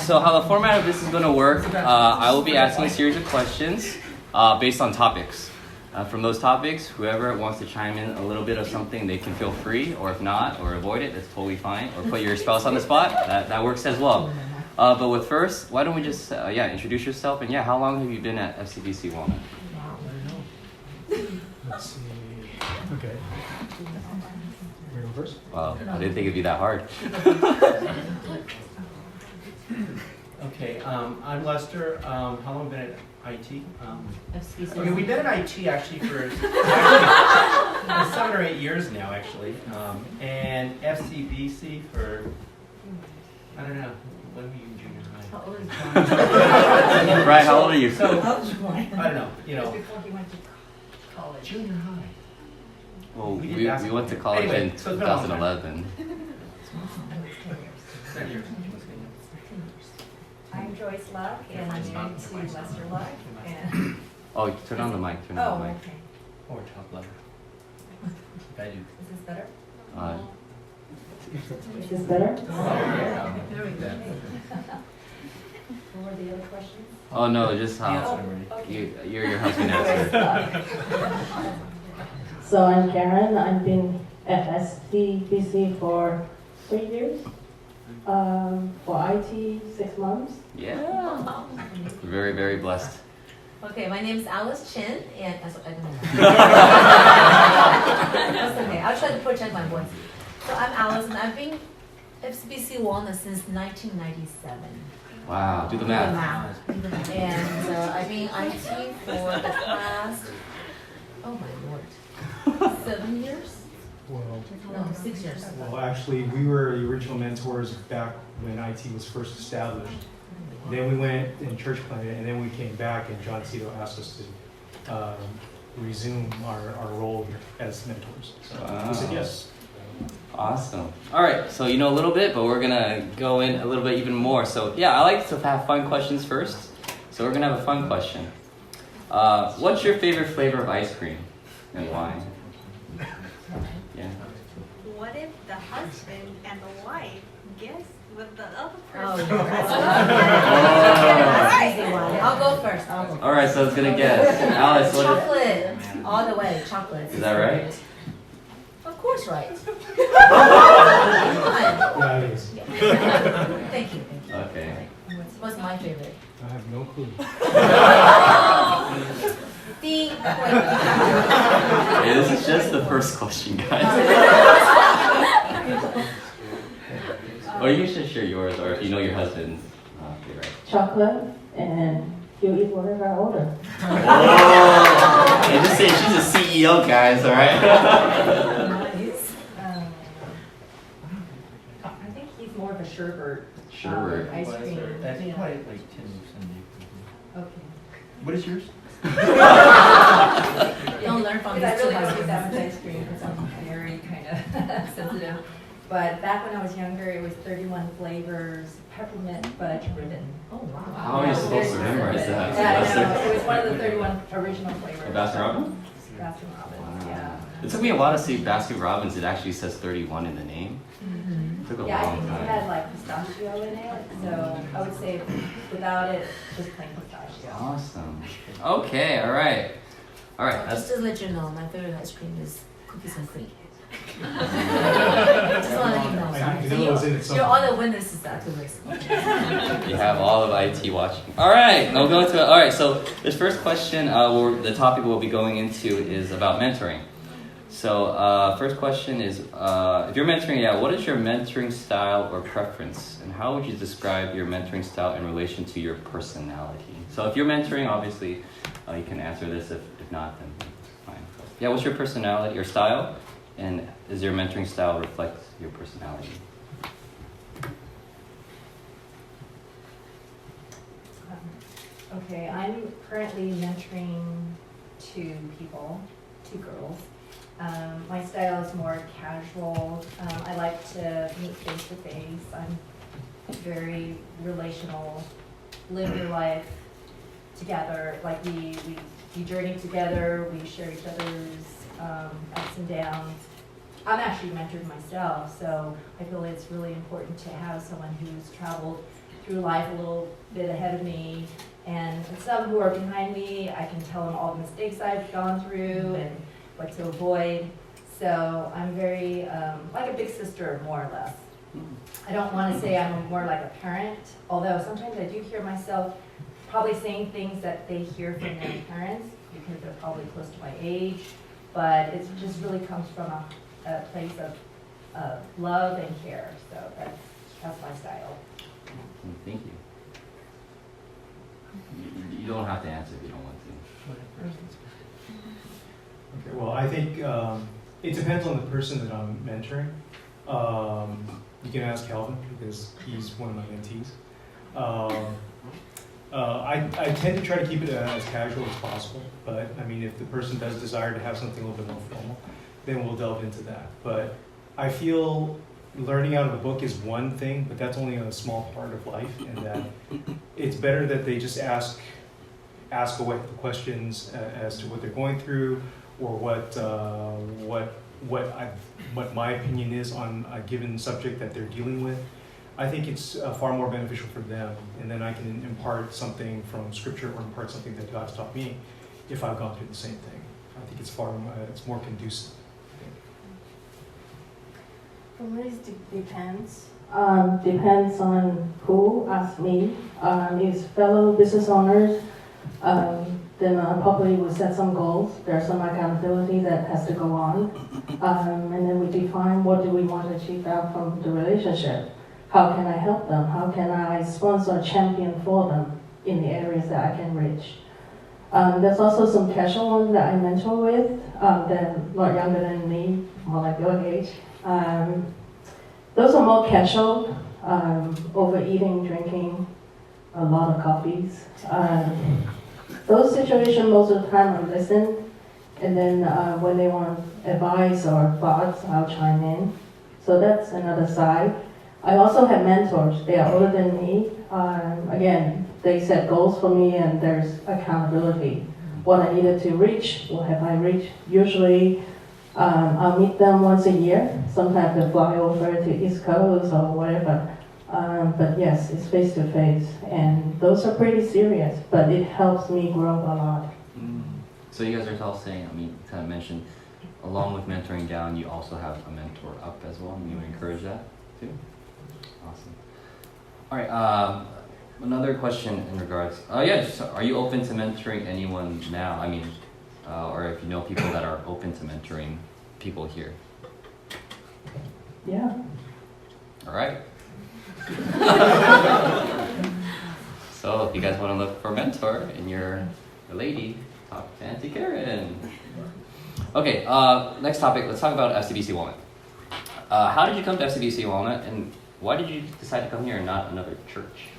so how the format of this is going to work, I will be asking a series of questions based on topics. From those topics, whoever wants to chime in a little bit of something, they can feel free, or if not, or avoid it, that's totally fine. Or put your spouse on the spot, that works as well. But with first, why don't we just, introduce yourself, and how long have you been at FCBC Walnut? Let's see. Okay. We're going first? Wow, I didn't think it'd be that hard. Okay, I'm Lester. How long have you been at IT? FCBC. We've been at IT actually for 7 or 8 years now, actually. And FCBC for, I don't know, when were you in junior high? How old is Brian? Brian, how old are you? So, How old is Brian? I don't know, Before he went to college. junior high. Well, We did we basketball. went to college Anyway, in so it's been a long time. 2011. It's 10 years. 10 years. I'm Joyce Luck, and I'm married to Lester Luck. And Oh, turn on the mic, turn on the mic. Okay. Or top letter. If I do. Is this better? Is this better? Yeah. Very good. What were the other questions? Oh no, just how you're your husband answered. So I'm Caron. I've been at SDBC for 3 years. For IT, 6 months. Yeah. Very, very blessed. Okay, my name is Mai-Chin, and I don't know. That's okay. I'll try to project my voice. So I'm Alice, and I've been FCBC Walnut since 1997. Wow, do the math. And I've been IT for the past, oh my lord, 7 years? Well, No, 6 years. well, actually, we were the original mentors back when IT was first established. Then we went in church planted, and then we came back, and John Cito asked us to resume our role here as mentors. So we said yes. Awesome. All right, so you know a little bit, but we're gonna go in a little bit even more. So I like to have fun questions first. So we're gonna have a fun question. What's your favorite flavor of ice cream, and why? Yeah. What if the husband and the wife guess what the other Oh, person right. I'll go first. All right, so it's gonna guess. Alice, what? Chocolate, all the way, chocolate. Is that right? Of course, right. Yeah, it is. Thank you. Okay. What's my favorite? I have no clue. The Hey, this is just the first question, guys. Or you should share yours, or if you know your husband's favorite. Chocolate, and you eat whatever I order. Oh! And just say she's a CEO, guys. All right. I think he's more of a sherbet. Sherbet. Ice cream. That's Yeah. quite like 10 Sunday. Okay. What is yours? Don't learn from Because I these two really don't husbands. eat that much ice cream because I'm very kind of sensitive. But back when I was younger, it was 31 flavors, peppermint, fudge, ribbon. Oh, wow. How are you supposed to memorize that? Yeah, no, it was one of the 31 original flavors. Baskin Robbins? Baskin Robbins, yeah. It took me a while to see Baskin Robbins. It actually says 31 in the name. It took a Yeah, I long think it time. had like pistachio in it, so I would say without it, just plain pistachio. Awesome. Okay, all right. All right, Just that's to let you know, my favorite ice cream is cookies and cream. Just want to let you know. I Sorry. know it was in it You're somewhere. all the witnesses to this. you have all of IT watching. All right, we'll go into it. All right, so this first question, the topic we'll be going into is about mentoring. So first question is, if you're mentoring, what is your mentoring style or preference? And how would you describe your mentoring style in relation to your personality? So if you're mentoring, obviously, you can answer this. If not, then it's fine. Yeah, what's your personality or style? And does your mentoring style reflect your personality? Okay, I'm currently mentoring 2 people, 2 girls. My style is more casual. I like to meet face to face. I'm very relational, live your life together. Like we journey together, we share each other's ups and downs. I'm actually mentored myself, so I feel it's really important to have someone who's traveled through life a little bit ahead of me. And some who are behind me, I can tell them all the mistakes I've gone through and what to avoid. So I'm very, like a big sister, more or less. I don't want to say I'm more like a parent, although sometimes I do hear myself probably saying things that they hear from their parents because they're probably close to my age. But it just really comes from a place of love and care. So that's my style. Thank you. You don't have to answer if you don't want to. Okay, well, I think it depends on the person that I'm mentoring. You can ask Kalvin because he's one of my mentees. I tend to try to keep it as casual as possible, but I mean, if the person does desire to have something a little bit more formal, then we'll delve into that. But I feel learning out of the book is one thing, but that's only a small part of life, and that it's better that they just ask away the questions as to what they're going through, or what my opinion is on a given subject that they're dealing with. I think it's far more beneficial for them, and then I can impart something from Scripture or impart something that God's taught me if I've gone through the same thing. I think it's it's more conducive. For me, it depends. Depends on who asks me. If fellow business owners, then I probably would set some goals. There's some accountability that has to go on. And then we define what do we want to achieve out from the relationship. How can I help them? How can I sponsor a champion for them in the areas that I can reach? There's also some casual ones that I mentor with, that a lot younger than me, more like your age. Those are more casual, overeating, drinking, a lot of coffees. Those situations, most of the time I listen, and then when they want advice or thoughts, I'll chime in. So that's another side. I also have mentors. They are older than me. Again, they set goals for me, and there's accountability. What I needed to reach, what have I reached? Usually, I'll meet them once a year. Sometimes they fly over to East Coast or whatever. But yes, it's face to face, and those are pretty serious. But it helps me grow a lot. So you guys are all saying, kind of mentioned, along with mentoring down, you also have a mentor up as well, and you encourage that too? Awesome. All right, another question in regards, are you open to mentoring anyone now? Or if you know people that are open to mentoring people here? Yeah. All right. So if you guys want to look for a mentor and you're a lady, talk to Auntie Caron. Okay, next topic, let's talk about FCBC Walnut. How did you come to FCBC Walnut, and why did you decide to come here and not another church?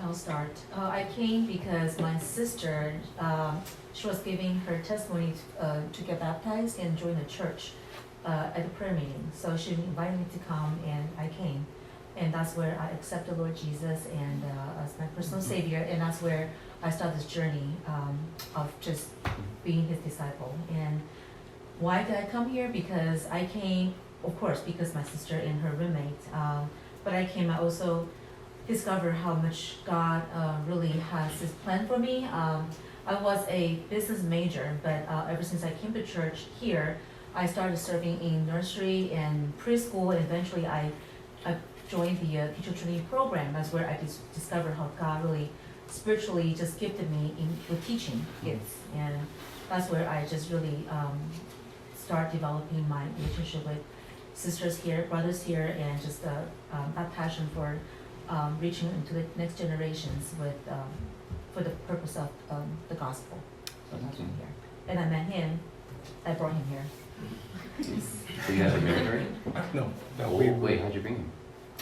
I'll start. I came because my sister, she was giving her testimony to get baptized and join the church at the prayer meeting. So she invited me to come, and I came. And that's where I accepted Lord Jesus and as my personal Savior, and that's where I started this journey of just being His disciple. And why did I come here? Because I came, of course, because my sister and her roommate, but I came, I also discovered how much God really has His plan for me. I was a business major, but ever since I came to church here, I started serving in nursery and preschool, and eventually I joined the teacher training program. That's where I discovered how God really spiritually just gifted me with teaching kids, and that's where I just really start developing my relationship with sisters here, brothers here, and just that passion for reaching into the next generations with for the purpose of the gospel. So that's why I'm here. And I met him. I brought him here. So you guys are married already? No, Wait, how'd you bring him?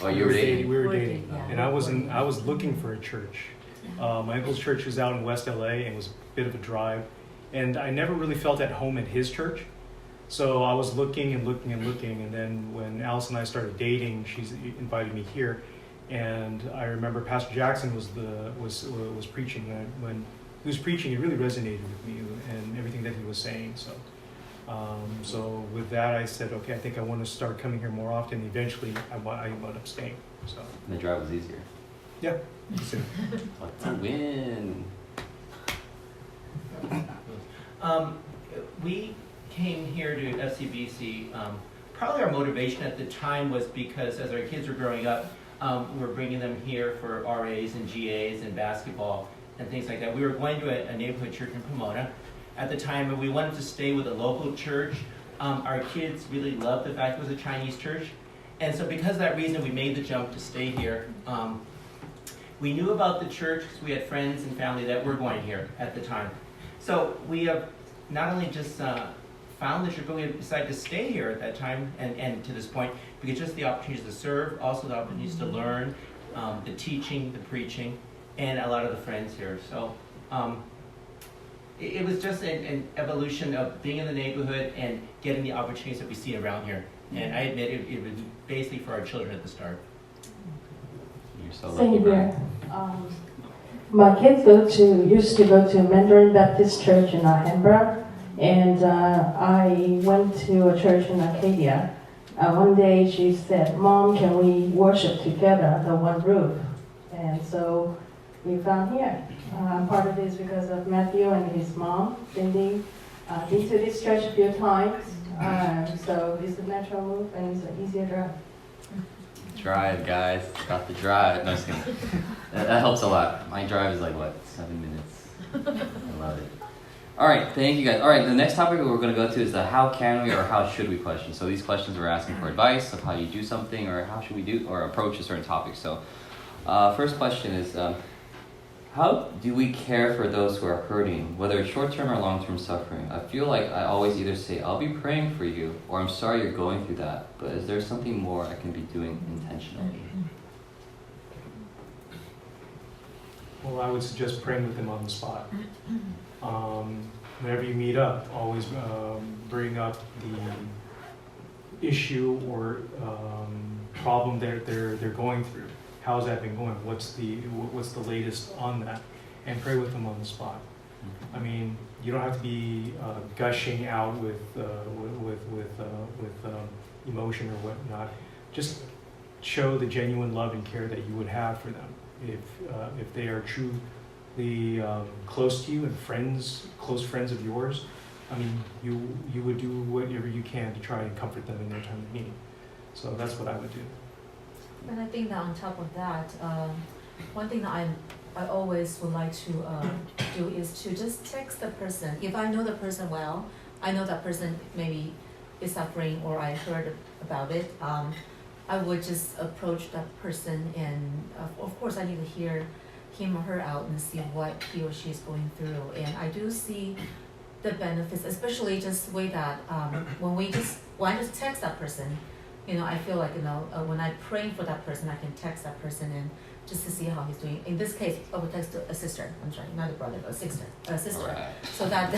Oh, you were dating? We were dating, yeah. and I was looking for a church. My uncle's church was out in West LA, and it was a bit of a drive, and I never really felt at home at his church. So I was looking and looking and looking, and then when Alice and I started dating, she invited me here, and I remember Pastor Jackson was preaching. And when he was preaching, it really resonated with me and everything that he was saying. So with that, I said, okay, I think I want to start coming here more often. Eventually, I wound up staying. So, The drive was easier. yeah. What's a win? We came here to FCBC, probably our motivation at the time was because as our kids were growing up, we were bringing them here for RAs and GAs and basketball and things like that. We were going to a neighborhood church in Pomona at the time, and we wanted to stay with a local church. Our kids really loved the fact it was a Chinese church, and so because of that reason, we made the jump to stay here. We knew about the church because we had friends and family that were going here at the time. So we have not only just found the church, but we have decided to stay here at that time and to this point because just the opportunities to serve, also the opportunities to learn, the teaching, the preaching, and a lot of the friends here. So it was just an evolution of being in the neighborhood and getting the opportunities that we see around here. And I admit it was basically for our children at the start. You're so lucky, Same Brian. here. My kids used to go to Mandarin Baptist Church in Alhambra, and I went to a church in Arcadia. One day she said, "Mom, can we worship together under one roof?" And so we found here. Part of it is because of Matthew and his mom, Cindy. Been to this church a few times, so it's a natural move and it's an easier drive. Drive, guys. Got the drive. No, just kidding. That helps a lot. My drive is like, what, 7 minutes? I love it. All right, thank you guys. All right, the next topic we're going to go to is the how can we or how should we question. So these questions we're asking for advice of how you do something or how should we do or approach a certain topic. So first question is, how do we care for those who are hurting, whether it's short-term or long-term suffering? I feel like I always either say, I'll be praying for you, or I'm sorry you're going through that, but is there something more I can be doing intentionally? Well, I would suggest praying with them on the spot. Whenever you meet up, always bring up the issue or problem they're going through. How's that been going? What's the latest on that? And pray with them on the spot. I mean, you don't have to be gushing out with emotion or whatnot. Just show the genuine love and care that you would have for them. If they are truly close to you and close friends of yours, I mean, you would do whatever you can to try and comfort them in their time of need. So that's what I would do. And I think that on top of that, one thing that I always would like to do is to just text the person. If I know the person well, I know that person maybe is suffering or I heard about it, I would just approach that person and of course I need to hear him or her out and see what he or she is going through. And I do see the benefits, especially just the way that when I just text that person, you know, I feel like, you know, when I pray for that person, I can text that person and just to see how he's doing. In this case, I would text a sister. I'm sorry, not a brother, but a sister. Right. So that,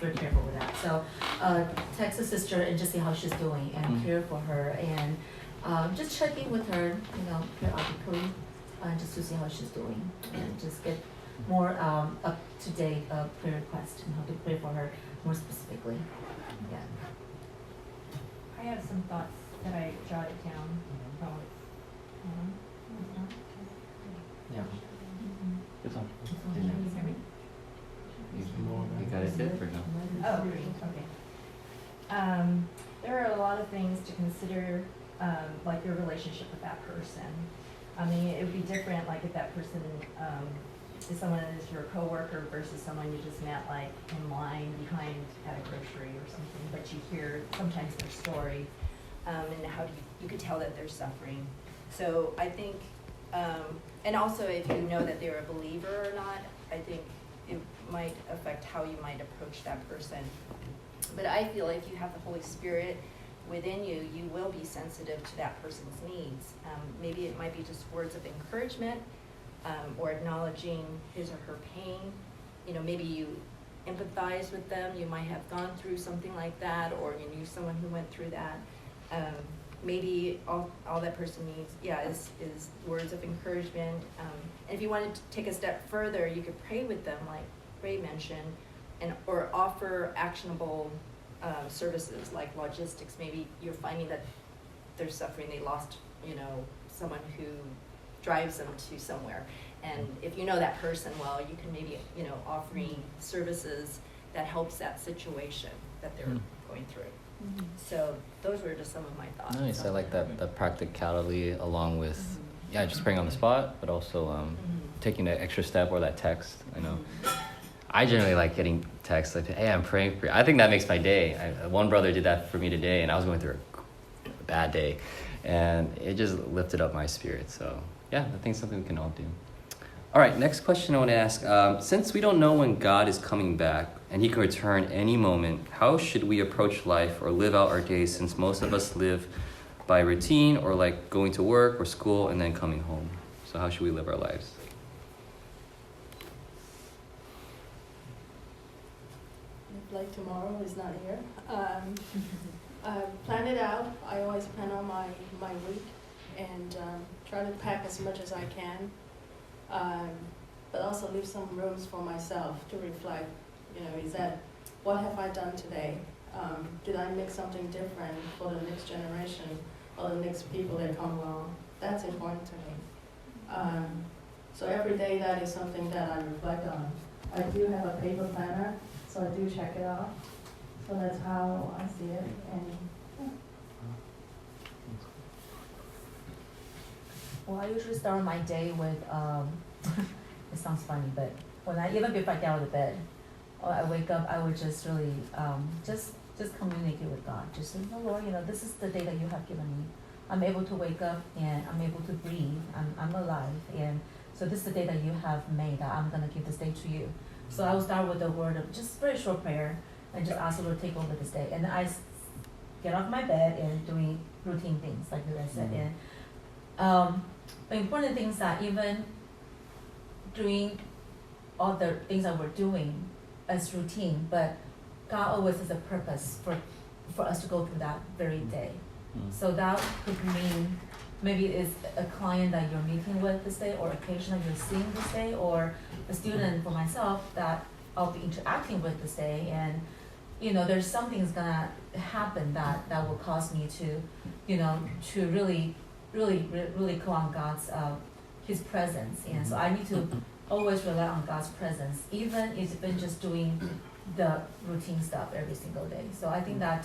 very careful with that. So text a sister and just see how she's doing and care for her and just checking with her, you know, periodically, just to see how she's doing and just get more up-to-date prayer requests and how to pray for her more specifically. Yeah. I have some thoughts that I jotted down. Yeah. Good one. Can you hear me? You got it good for now. Oh, okay. There are a lot of things to consider, like your relationship with that person. I mean, it would be different, like if that person is someone that is your coworker versus someone you just met, like in line behind at a grocery or something. But you hear sometimes their story, and how you could tell that they're suffering. So I think, and also if you know that they're a believer or not, I think it might affect how you might approach that person. But I feel like if you have the Holy Spirit within you, you will be sensitive to that person's needs. Maybe it might be just words of encouragement, or acknowledging his or her pain. You know, maybe you empathize with them. You might have gone through something like that, or you knew someone who went through that. Maybe all that person needs, is words of encouragement. And if you wanted to take a step further, you could pray with them, like Ray mentioned, or offer actionable services like logistics. Maybe you're finding that they're suffering, they lost, someone who drives them to somewhere. And if you know that person well, you can maybe, offering services that helps that situation that they're going through. So those were just some of my thoughts. Nice. I like that practicality along with, just praying on the spot, but also taking that extra step or that text. I know. I generally like getting texts like, hey, I'm praying for you. I think that makes my day. One brother did that for me today, and I was going through a bad day, and it just lifted up my spirit. So, I think it's something we can all do. All right, next question I want to ask. Since we don't know when God is coming back, and he can return any moment, how should we approach life or live out our days, since most of us live by routine or like going to work or school and then coming home? So how should we live our lives? Like tomorrow is not here. I plan it out. I always plan on my week and try to pack as much as I can, but also leave some rooms for myself to reflect. Is that what have I done today? Did I make something different for the next generation or the next people that come along? That's important to me. So every day that is something that I reflect on. I do have a paper planner, so I do check it off. So that's how I see it. And Well, I usually start my day with, it sounds funny, but even before I get out of bed, or I wake up, I would just really, just communicate with God. Just say, oh Lord, this is the day that you have given me. I'm able to wake up and I'm able to breathe. I'm alive. And so this is the day that you have made, that I'm going to give this day to you. So I will start with a word of just very short prayer and just ask the Lord to take over this day. And then I get off my bed and doing routine things, like I said. And the important thing is that even doing all the things that we're doing as routine, but God always has a purpose for us to go through that very day. So that could mean maybe it's a client that you're meeting with this day, or a patient that you're seeing this day, or a student for myself that I'll be interacting with this day. And there's something's gonna happen that will cause me to to really call on God's his presence. And so I need to always rely on God's presence, even if it's been just doing the routine stuff every single day. So I think that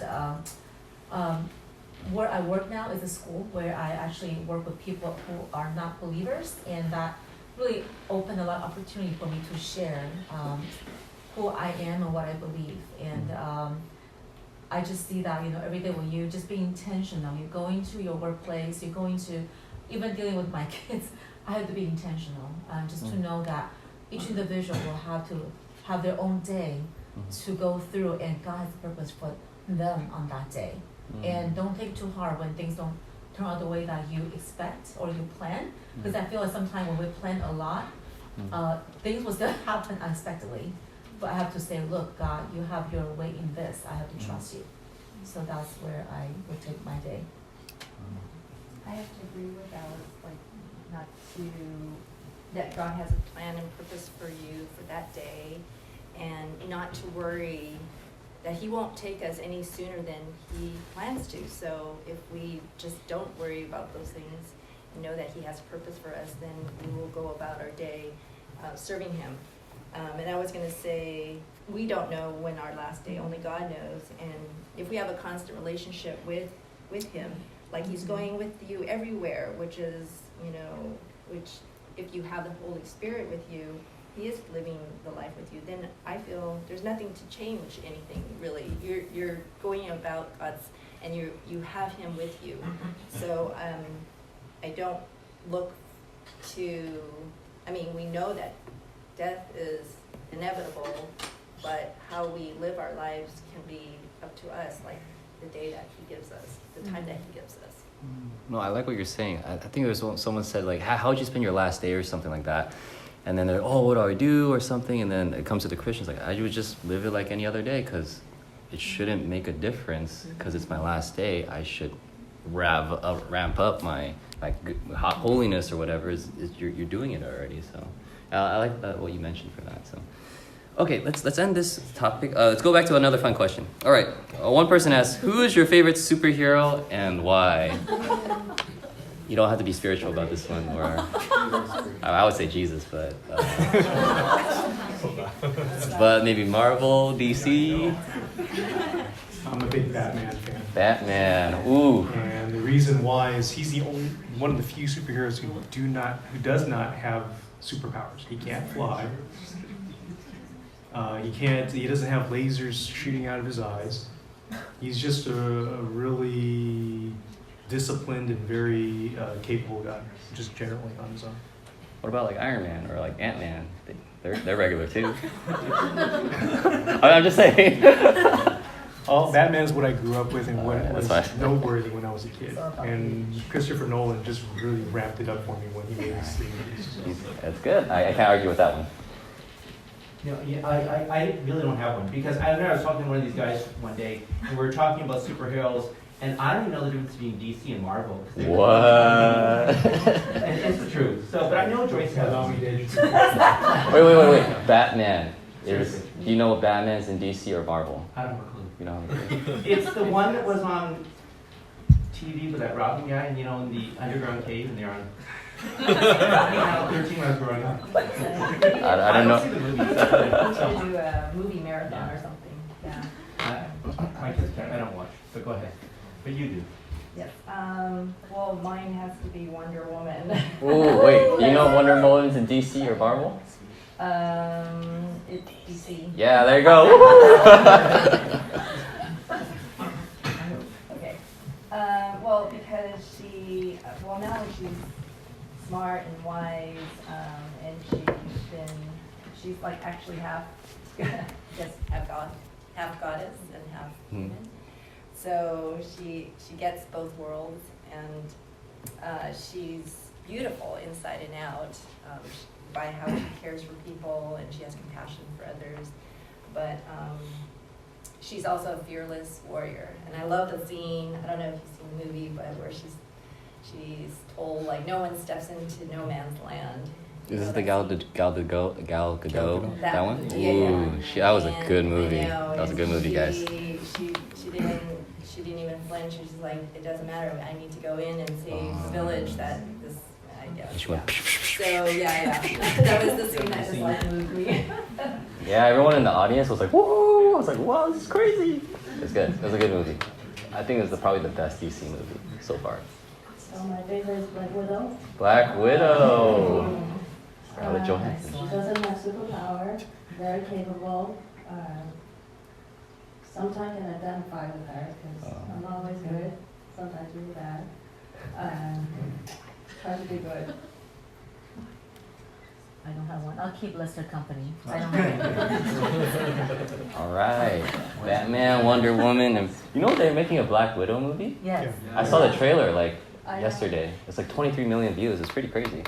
where I work now is a school where I actually work with people who are not believers, and that really opened a lot of opportunity for me to share who I am and what I believe. And I just see that, every day when you just be intentional, you're going to your workplace, you're going to, even dealing with my kids, I have to be intentional, just to know that each individual will have to have their own day to go through, and God has a purpose for them on that day. And don't take it too hard when things don't turn out the way that you expect or you plan, because I feel like sometimes when we plan a lot, things will still happen unexpectedly. But I have to say, look, God, you have your way in this. I have to trust you. So that's where I would take my day. I have to agree with Alice, not to, That God has a plan and purpose for you for that day, and not to worry that he won't take us any sooner than he plans to. So if we just don't worry about those things and know that he has a purpose for us, then we will go about our day serving him. And I was going to say, we don't know when our last day, only God knows. And if we have a constant relationship with him, like he's going with you everywhere, which is, which if you have the Holy Spirit with you, he is living the life with you, then I feel there's nothing to change anything, really. You're going about God's, and you have him with you. So I don't look to, we know that death is inevitable, but how we live our lives can be up to us, like the day that he gives us, the time that he gives us. No, I like what you're saying. I think there was someone said, like, how'd you spend your last day or something like that? And then they're, what do I do or something? And then it comes to the Christians, like, I would just live it like any other day, because it shouldn't make a difference because it's my last day. I should ramp up my holiness or whatever. You're doing it already. So I like what you mentioned for that. So okay, let's end this topic. Let's go back to another fun question. All right, one person asked, who is your favorite superhero and why? You don't have to be spiritual about this one, or I would say Jesus, but maybe Marvel, DC. I'm a big Batman fan. Batman, ooh. And the reason why is he's the only one of the few superheroes who does not have superpowers. He can't fly. He doesn't have lasers shooting out of his eyes. He's just a really disciplined and very capable guy, just generally on his own. What about like Iron Man or like Ant-Man? They're regular too. I'm just saying. Batman's what I grew up with and what was that's fine. noteworthy when I was a kid. And Christopher Nolan just really ramped it up for me when he made his 3 movies. That's good. I can't argue with that one. I really don't have one, because I remember I was talking to one of these guys one day, and we were talking about superheroes, and I don't even know the difference between DC and Marvel. What? And it's the truth. So, but I know Joyce has one. Wait. Batman. Do you know what Batman is in DC or Marvel? I don't have a clue. You know have a clue? It's the one that was on TV with that Robin guy, and in the underground cave, and they're on. Channel 13 when I was growing up. I don't know. See the movies. We should do a movie marathon or something, yeah. My kids can't. I don't watch. But go ahead. But you do. Yes, well, mine has to be Wonder Woman. Ooh, wait. Do you know Wonder Woman's in DC or Marvel? It's DC. Yeah, there you go. Okay. Well, because now she's smart and wise, and she's like actually half goddess and half human. So she gets both worlds, and she's beautiful inside and out, by how she cares for people, and she has compassion for others. But she's also a fearless warrior, and I love the scene. I don't know if you've seen the movie, but where she's told like no one steps into no man's land. Is this the Gal Gadot? That one? Yeah. Ooh, that was a good movie. I know, That was a good movie, guys. She didn't even flinch. She was just like, it doesn't matter. I need to go in and save the village. That this, I guess. She went. So yeah. That was the scene that just like moved me. Yeah, everyone in the audience was like, whoa! I was like, wow, this is crazy. It's good. It was a good movie. I think it was probably the best DC movie so far. So my favorite is Black Widow. Black Widow. Scarlett Johansson. She doesn't have superpower, very capable. Sometimes I can identify with her because I'm always good, sometimes really bad. Try to be good. I don't have one. I'll keep Lester company. I don't have one. All right. Batman, Wonder Woman, and you know they're making a Black Widow movie? Yes. I saw the trailer like yesterday. It's like 23 million views. It's pretty crazy.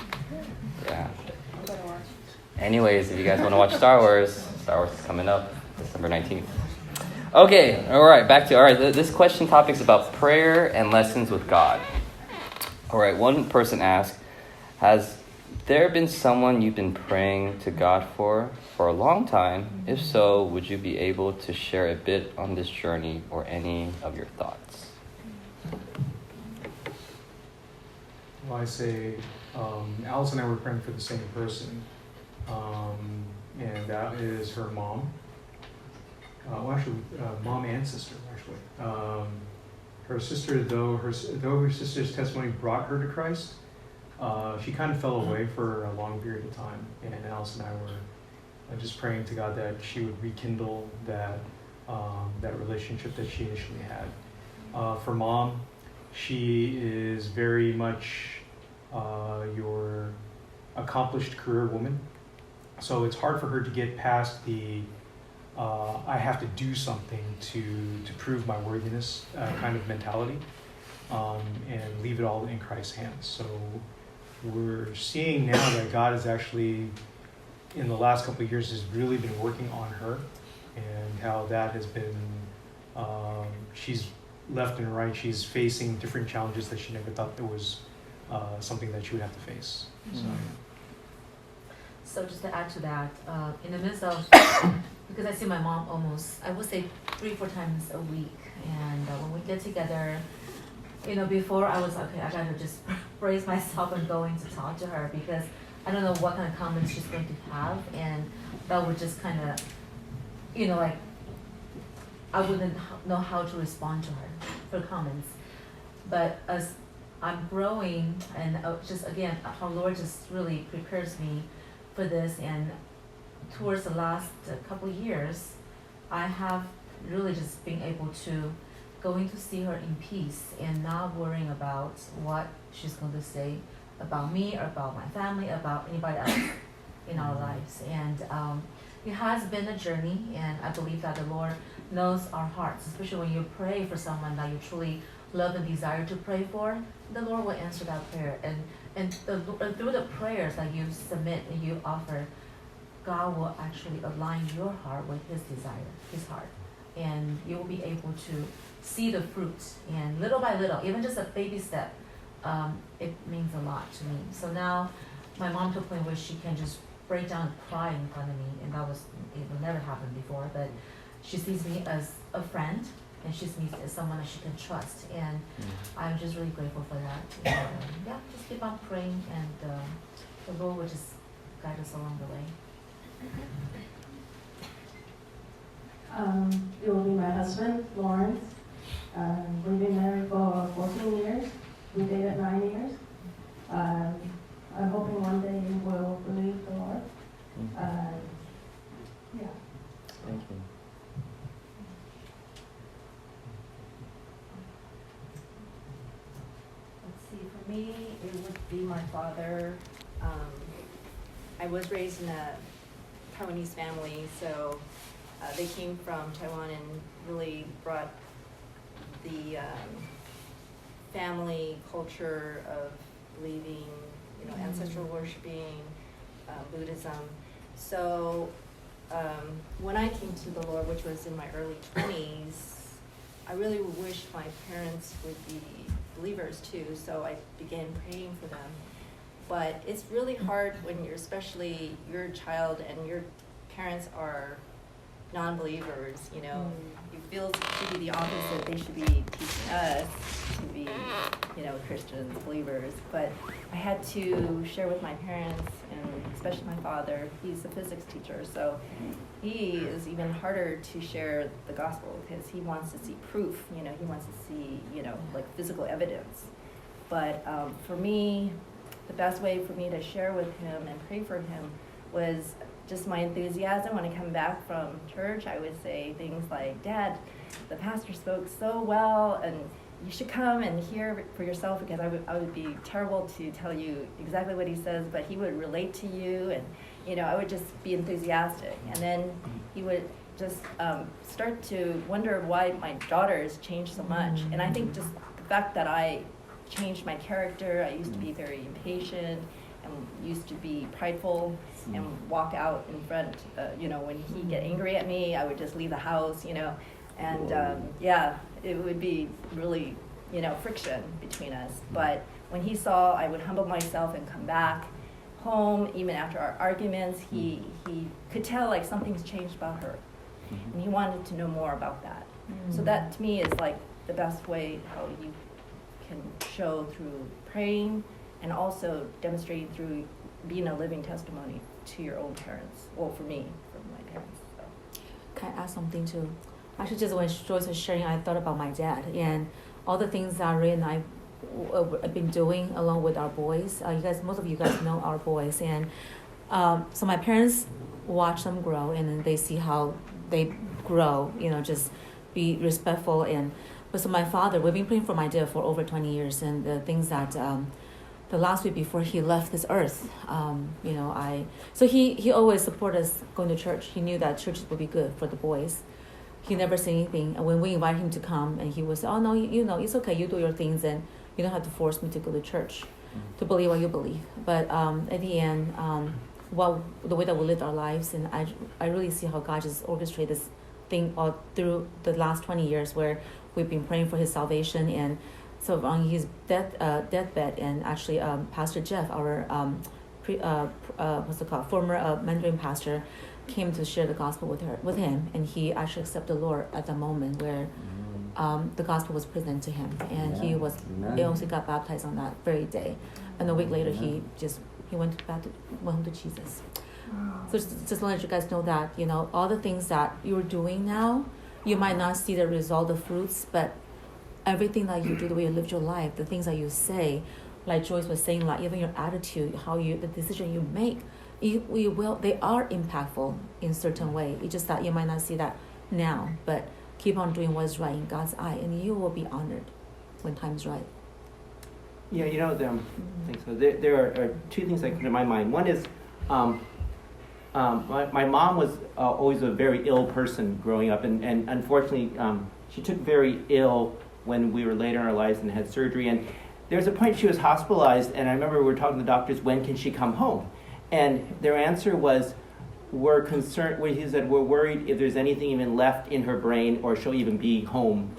Yeah. Anyways, if you guys want to watch Star Wars is coming up December 19th. Okay, all right, this question topic is about prayer and lessons with God. All right, one person asked, has there been someone you've been praying to God for a long time? If so, would you be able to share a bit on this journey or any of your thoughts? Well, I say, Alice and I were praying for the same person, and that is her mom. Mom and sister, actually. Her sister, though her sister's testimony brought her to Christ, she kind of fell away for a long period of time, and Alice and I were just praying to God that she would rekindle that relationship that she initially had. For Mom, she is very much your accomplished career woman, so it's hard for her to get past the I have to do something to prove my worthiness kind of mentality, and leave it all in Christ's hands. So we're seeing now that God has actually, in the last couple of years, has really been working on her, and how that has been, she's left and right, she's facing different challenges that she never thought there was something that she would have to face. So just to add to that, in the midst of, because I see my mom almost, I would say 3-4 times a week, and when we get together, before I was okay, I gotta just brace myself on going to talk to her because I don't know what kind of comments she's going to have, and that would just kind of, like, I wouldn't know how to respond to her for comments. But as I'm growing, and just again, our Lord just really prepares me for this, and towards the last couple of years, I have really just been able to going to see her in peace and not worrying about what she's going to say about me or about my family, about anybody else in our lives. And it has been a journey, and I believe that the Lord knows our hearts, especially when you pray for someone that you truly love and desire to pray for, the Lord will answer that prayer. And through the prayers that you submit and you offer, God will actually align your heart with His desire, His heart. And you will be able to see the fruit. And little by little, even just a baby step, it means a lot to me. So now my mom to a point where she can just break down and cry in front of me, and it would never happen before, but she sees me as a friend, and she sees me as someone that she can trust, and I'm just really grateful for that. And, just keep on praying, and the Lord will just guide us along the way. It will be my husband, Lawrence. We've been married for 14 years. We dated 9 years. I'm hoping one day we'll believe the Lord. Yeah. Thank you. Let's see, for me, it would be my father. I was raised in a Taiwanese family, so they came from Taiwan and really brought the family culture of believing, ancestral worshiping, Buddhism. So when I came to the Lord, which was in my early 20s, I really wish my parents would be believers too, so I began praying for them. But it's really hard when especially your child and your parents are non-believers, It feels to be the opposite. They should be teaching us to be, Christians, believers. But I had to share with my parents, and especially my father. He's a physics teacher, so he is even harder to share the gospel because he wants to see proof. He wants to see, like physical evidence. But for me, the best way for me to share with him and pray for him was just my enthusiasm. When I come back from church, I would say things like, "Dad, the pastor spoke so well, and you should come and hear it for yourself," because I would be terrible to tell you exactly what he says, but he would relate to you, and I would just be enthusiastic. And then he would just start to wonder why my daughters changed so much. And I think just the fact that I changed my character. I used to be very impatient and used to be prideful and walk out in front. When he'd get angry at me, I would just leave the house, and it would be really, friction between us. But when he saw I would humble myself and come back home, even after our arguments, he could tell like something's changed about her, and he wanted to know more about that. So that to me is like the best way how you can show through praying and also demonstrating through being a living testimony to your own parents. Well, for me, for my parents. So. Can I add something too? Actually, just when Joyce was sharing, I thought about my dad and all the things that Ray and I have been doing along with our boys. Most of you guys know our boys, and so my parents watch them grow, and then they see how they grow. Just be respectful But so my father, we've been praying for my dad for over 20 years, and the things that the last week before he left this earth, so he always supported us going to church. He knew that churches would be good for the boys. He never said anything. And when we invite him to come, and he would say, "Oh no, it's okay. You do your things, and you don't have to force me to go to church, to believe what you believe." But at the end, the way that we lived our lives, and I really see how God just orchestrated this thing all through the last 20 years, where we've been praying for his salvation. And so on his deathbed, and actually Pastor Jeff, our former Mandarin pastor, came to share the gospel with him, and he actually accepted the Lord at the moment where the gospel was presented to him, and he Amen. also got baptized on that very day. And a week later, he went home to Jesus. So just to let you guys know that, all the things that you're doing now, you might not see the result, the fruits, but everything that you do, the way you live your life, the things that you say, like Joyce was saying, like even your attitude, the decision you make, they are impactful in certain way. It's just that you might not see that now, but keep on doing what is right in God's eye, and you will be honored when time's right. Yeah, thanks. So there are two things that come to my mind. One is, my mom was always a very ill person growing up, and unfortunately, she took very ill when we were later in our lives and had surgery. And there was a point she was hospitalized, and I remember we were talking to the doctors, when can she come home? And their answer was, we're concerned, he said, we're worried if there's anything even left in her brain, or she'll even be home,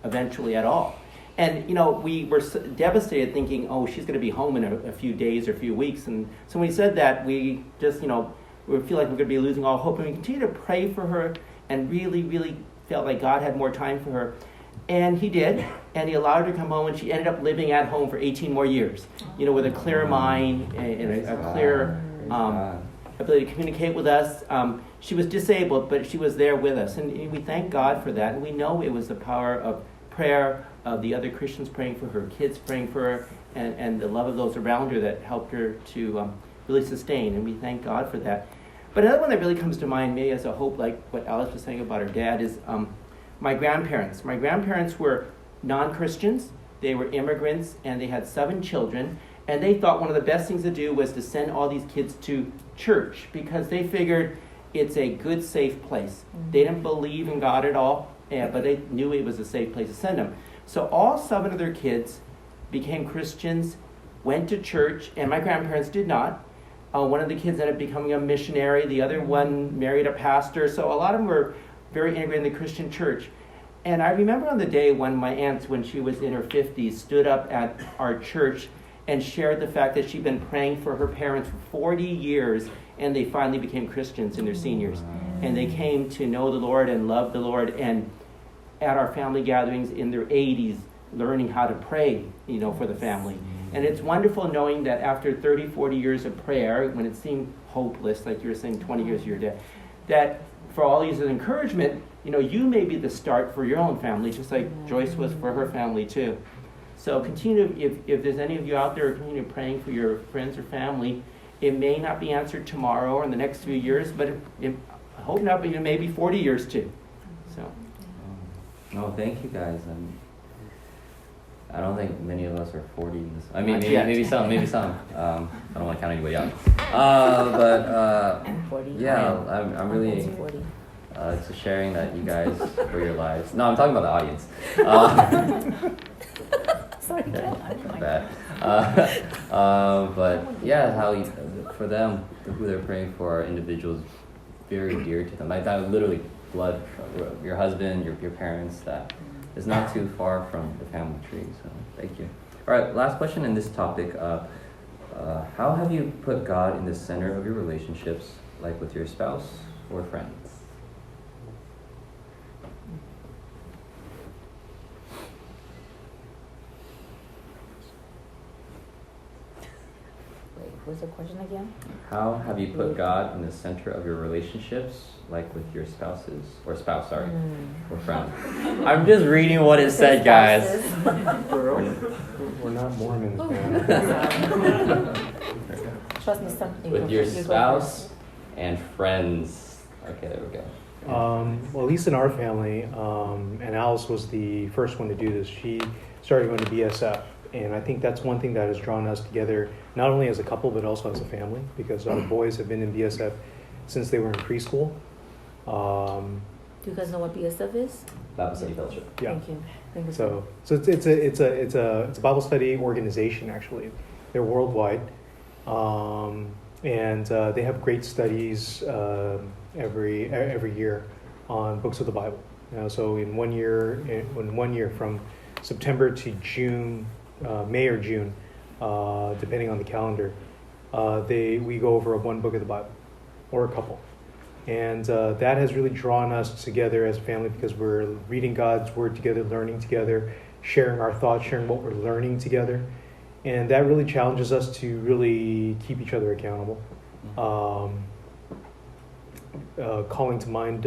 eventually at all. And, we were devastated thinking, oh, she's going to be home in a few days or a few weeks. And so when we said that, we just, we feel like we're going to be losing all hope. And we continued to pray for her and really, really felt like God had more time for her. And he did, and he allowed her to come home, and she ended up living at home for 18 more years, with a clear mind and a clear ability to communicate with us. She was disabled, but she was there with us, and we thank God for that. And we know it was the power of prayer, of the other Christians praying for her, kids praying for her, and the love of those around her that helped her to really sustain, and we thank God for that. But another one that really comes to mind, maybe as a hope, like what Alice was saying about her dad, is my grandparents. My grandparents were non-Christians, they were immigrants, and they had 7 children, and they thought one of the best things to do was to send all these kids to church, because they figured it's a good, safe place. They didn't believe in God at all, but they knew it was a safe place to send them. So all 7 of their kids became Christians, went to church, and my grandparents did not. One of the kids ended up becoming a missionary, the other one married a pastor, so a lot of them were very integrated in the Christian church. And I remember on the day when my aunt, when she was in her 50s, stood up at our church and shared the fact that she'd been praying for her parents for 40 years, and they finally became Christians in their seniors. And they came to know the Lord and love the Lord, and at our family gatherings in their 80s, learning how to pray, for the family. And it's wonderful knowing that after 30, 40 years of prayer, when it seemed hopeless, like you were saying 20 years of your day, that for all these encouragement, you may be the start for your own family, just like Joyce was for her family too. So continue, if there's any of you out there, continue praying for your friends or family. It may not be answered tomorrow or in the next few years, but I hope not, but maybe 40 years too. So. No, thank you guys. I don't think many of us are 40 in this. I mean, Not yet. maybe some. I don't want to count anybody out. But 40. yeah, I'm really 40. just sharing that you guys for your lives. No, I'm talking about the audience. Sorry. Bad. But yeah, for them, who they're praying for are individuals very dear to them. Like that, literally, blood. Your husband, your parents. That is not too far from the family tree. So thank you. All right, last question in this topic. How have you put God in the center of your relationships, like with your spouse or friends? What's the question again? How have you put God in the center of your relationships, like with your spouses, or friends? I'm just reading what it said, guys. We're not Mormons, man. Trust me, something. With your spouse and friends. Okay, there we go. Well, at least in our family, and Alice was the first one to do this. She started going to BSF, and I think that's one thing that has drawn us together, not only as a couple but also as a family, because our boys have been in BSF since they were in preschool. Do you guys know what BSF is? Bible Study Fellowship. Yeah. Thank you. Thank you. So it's a Bible study organization, actually. They're worldwide, and they have great studies every year on books of the Bible. So in one year from September to June, May or June, depending on the calendar, we go over one book of the Bible, or a couple. And that has really drawn us together as a family because we're reading God's Word together, learning together, sharing our thoughts, sharing what we're learning together. And that really challenges us to really keep each other accountable. Calling to mind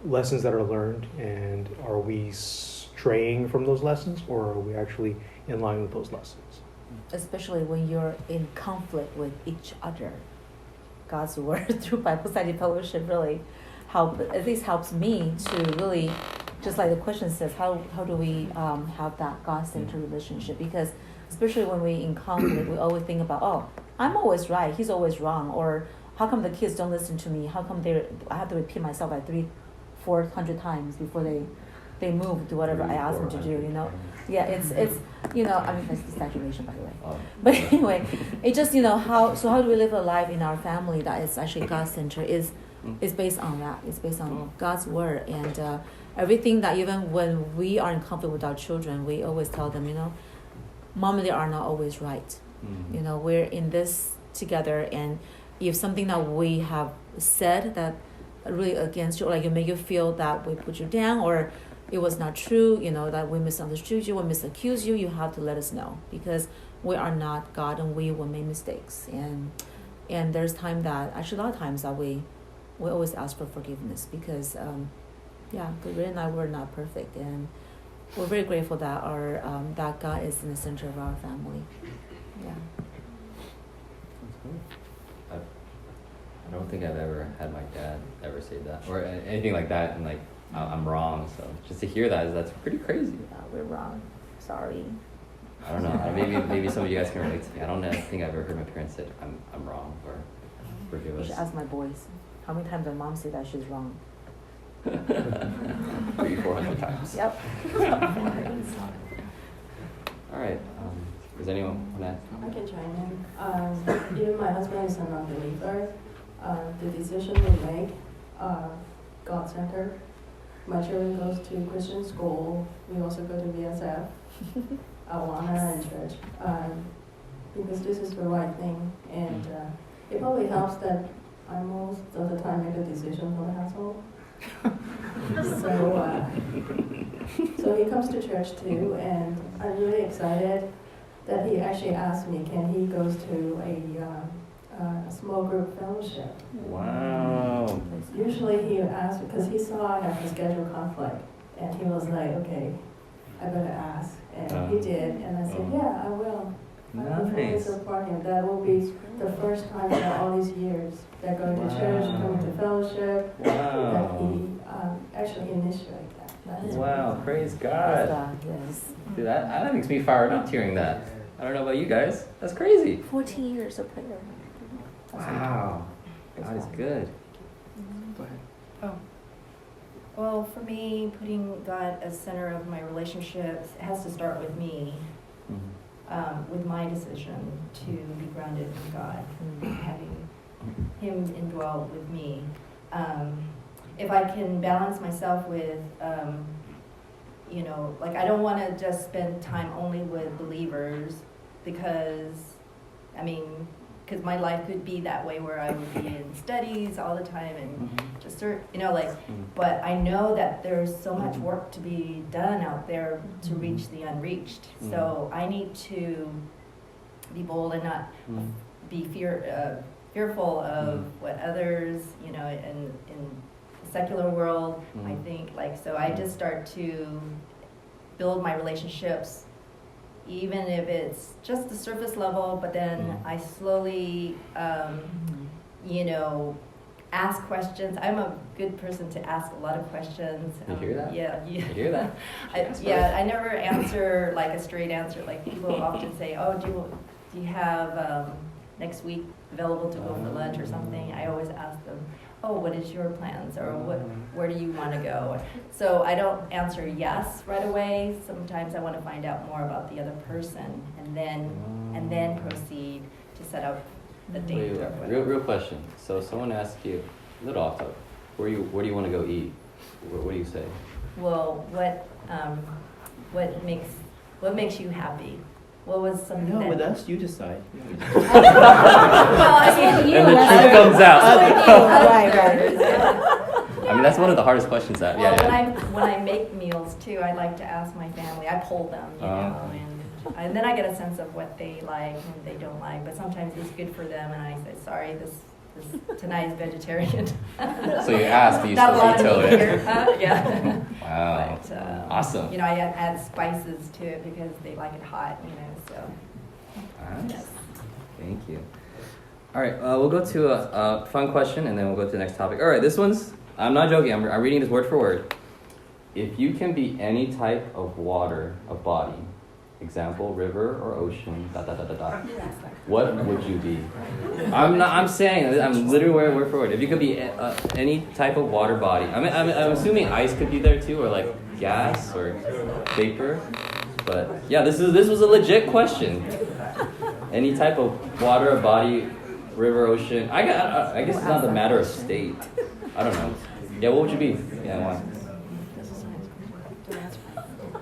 lessons that are learned, and are we straying from those lessons, or are we actually in line with those lessons? Especially when you're in conflict with each other. God's word through Bible study fellowship really at least helps me to really, just like the question says, how do we have that God-centered relationship? Because especially when we're in conflict, we always think about, oh, I'm always right, he's always wrong, or how come the kids don't listen to me? How come I have to repeat myself like 300-400 times before they move to whatever I ask them to do, you know? Yeah, it's I mean, that's exaggeration, by the way. But anyway, it just, how do we live a life in our family that is actually God-centered is based on that. It's based on God's word. And everything that even when we are in conflict with our children, we always tell them, Mom and Dad are not always right. We're in this together, and if something that we have said that really against you, or like it make you feel that we put you down, or it was not true, that we misunderstood you or misaccused you, you have to let us know, because we are not God and we will make mistakes. And there's time that, actually a lot of times that we always ask for forgiveness, because because Ray and I were not perfect, and we're very grateful that that God is in the center of our family. Yeah. I don't think I've ever had my dad ever say that or anything like that, and like I'm wrong. So just to hear that's pretty crazy. Yeah, we're wrong. Sorry. I don't know. Maybe some of you guys can relate to me. I don't think I've ever heard my parents say I'm wrong or forgive You us. should ask my boys. How many times did mom say that she's wrong? 300-400 times. Yep. All right. Does anyone want to add? I can chime in. Even my husband is a non-believer. The decision we make are God-centered. My children goes to Christian school. We also go to VSF, Awana, and church. Because this is the right thing. And it probably helps that I most of the time make a decision for the household. So he comes to church too, and I'm really excited that he actually asked me, can he goes to a small group fellowship. Wow. Usually he asks, because he saw I have a schedule conflict, and he was like, okay, I better ask. And he did, and I said, yeah, I will. I will fully support him. That will be the first time in all these years that going to church, coming to fellowship, that he actually initiated that. Wow, praise God. Yes. Dude, that makes me fired up hearing that. I don't know about you guys. That's crazy. 14 years of prayer. Wow. God is good. Go ahead. Oh. Well, for me, putting God as center of my relationships has to start with me, with my decision to be grounded in God, having Him indwell with me. If I can balance myself with, like I don't want to just spend time only with believers, because my life could be that way where I would be in studies all the time and just but I know that there's so much work to be done out there to reach the unreached. So I need to be bold and not be fearful of what others, in the secular world, I think, so I just start to build my relationships, even if it's just the surface level, but then I slowly, ask questions. I'm a good person to ask a lot of questions. You hear that? Yeah. You hear that? I never answer like a straight answer. Like people often say, oh, do you have next week available to go for lunch or something? I always ask them, oh, what is your plans, or where do you want to go? So I don't answer yes right away. Sometimes I want to find out more about the other person, and then proceed to set up the date. Real question. So someone asks you, a little off topic, where do you want to go eat? What do you say? Well, what makes you happy? What was something No, that? with us, you decide. Well, I mean, And the truth comes out. Right. I mean, that's one of the hardest questions that. Well, Yeah. when I make meals too, I like to ask my family. I poll them, you know, and then I get a sense of what they like and they don't like. But sometimes it's good for them, and I say, sorry, this tonight is vegetarian. So you ask, do you Not a lot still of veto meat it? here. Yeah. Wow. But, Awesome. You know, I add spices to it because they like it hot, you know, so. Nice. Yes. Thank you. All right, we'll go to a fun question, and then we'll go to the next topic. All right, this one's, I'm not joking, I'm reading this word for word. If you can be any type of water, of body, example, river or ocean, ... what would you be? I'm saying, I'm literally word for word. If you could be any type of water body, I'm assuming ice could be there too, or like gas or vapor. But yeah, this was a legit question. Any type of water, body, river, ocean. I guess it's not the matter of state. I don't know. Yeah, what would you be? Yeah, why?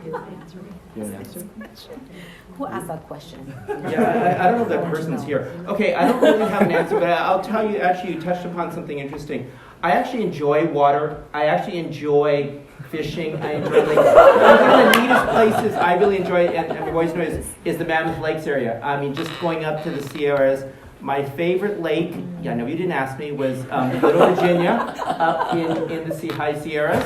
You want an answer? Who asked that question? Yeah, I don't know if that person's here. Okay, I don't really have an answer, but I'll tell you, actually, you touched upon something interesting. I actually enjoy water. I actually enjoy fishing. I enjoy lakes. One of the neatest places I really enjoy, and Royce knows, is the Mammoth Lakes area. I mean, just going up to the Sierras. My favorite lake, yeah, no, you didn't ask me, was Little Virginia up in the High Sierras.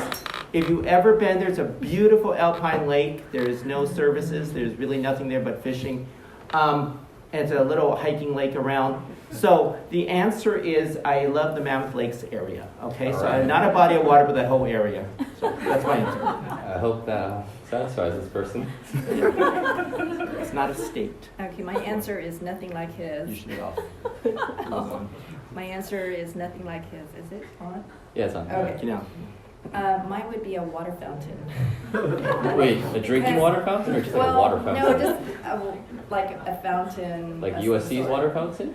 If you've ever been, there's a beautiful alpine lake. There's no services. There's really nothing there but fishing. And it's a little hiking lake around. So the answer is I love the Mammoth Lakes area. Okay, All so right. not a body of water, but the whole area. So that's my answer. I hope that satisfies this person. It's not a state. Okay, my answer is nothing like his. Usually off. My answer is nothing like his. Is it on? Yeah, it's on. Okay. You know. Mine would be a water fountain. Wait, a drinking water fountain or just like a water fountain? No, just like a fountain. Like of USC's some sort. water fountain?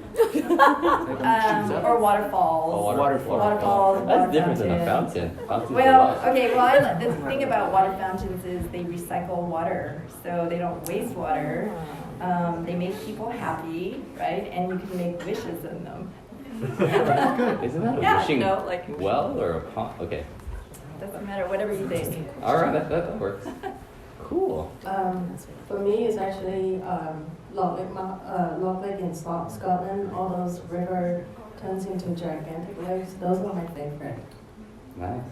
Or waterfalls. Oh, Waterfalls. That's water different than a fountain. fountain. Fountains are Well, what? okay, well, the thing about water fountains is they recycle water, so they don't waste water. They make people happy, right? And you can make wishes in them. Isn't that a Yeah, wishing no, like, well or a pond? Okay. doesn't matter, whatever you think. All right, that works. Cool. For me, it's actually Loch Lake in Scotland. All those river turns into gigantic lakes. Those are my favorite. Nice.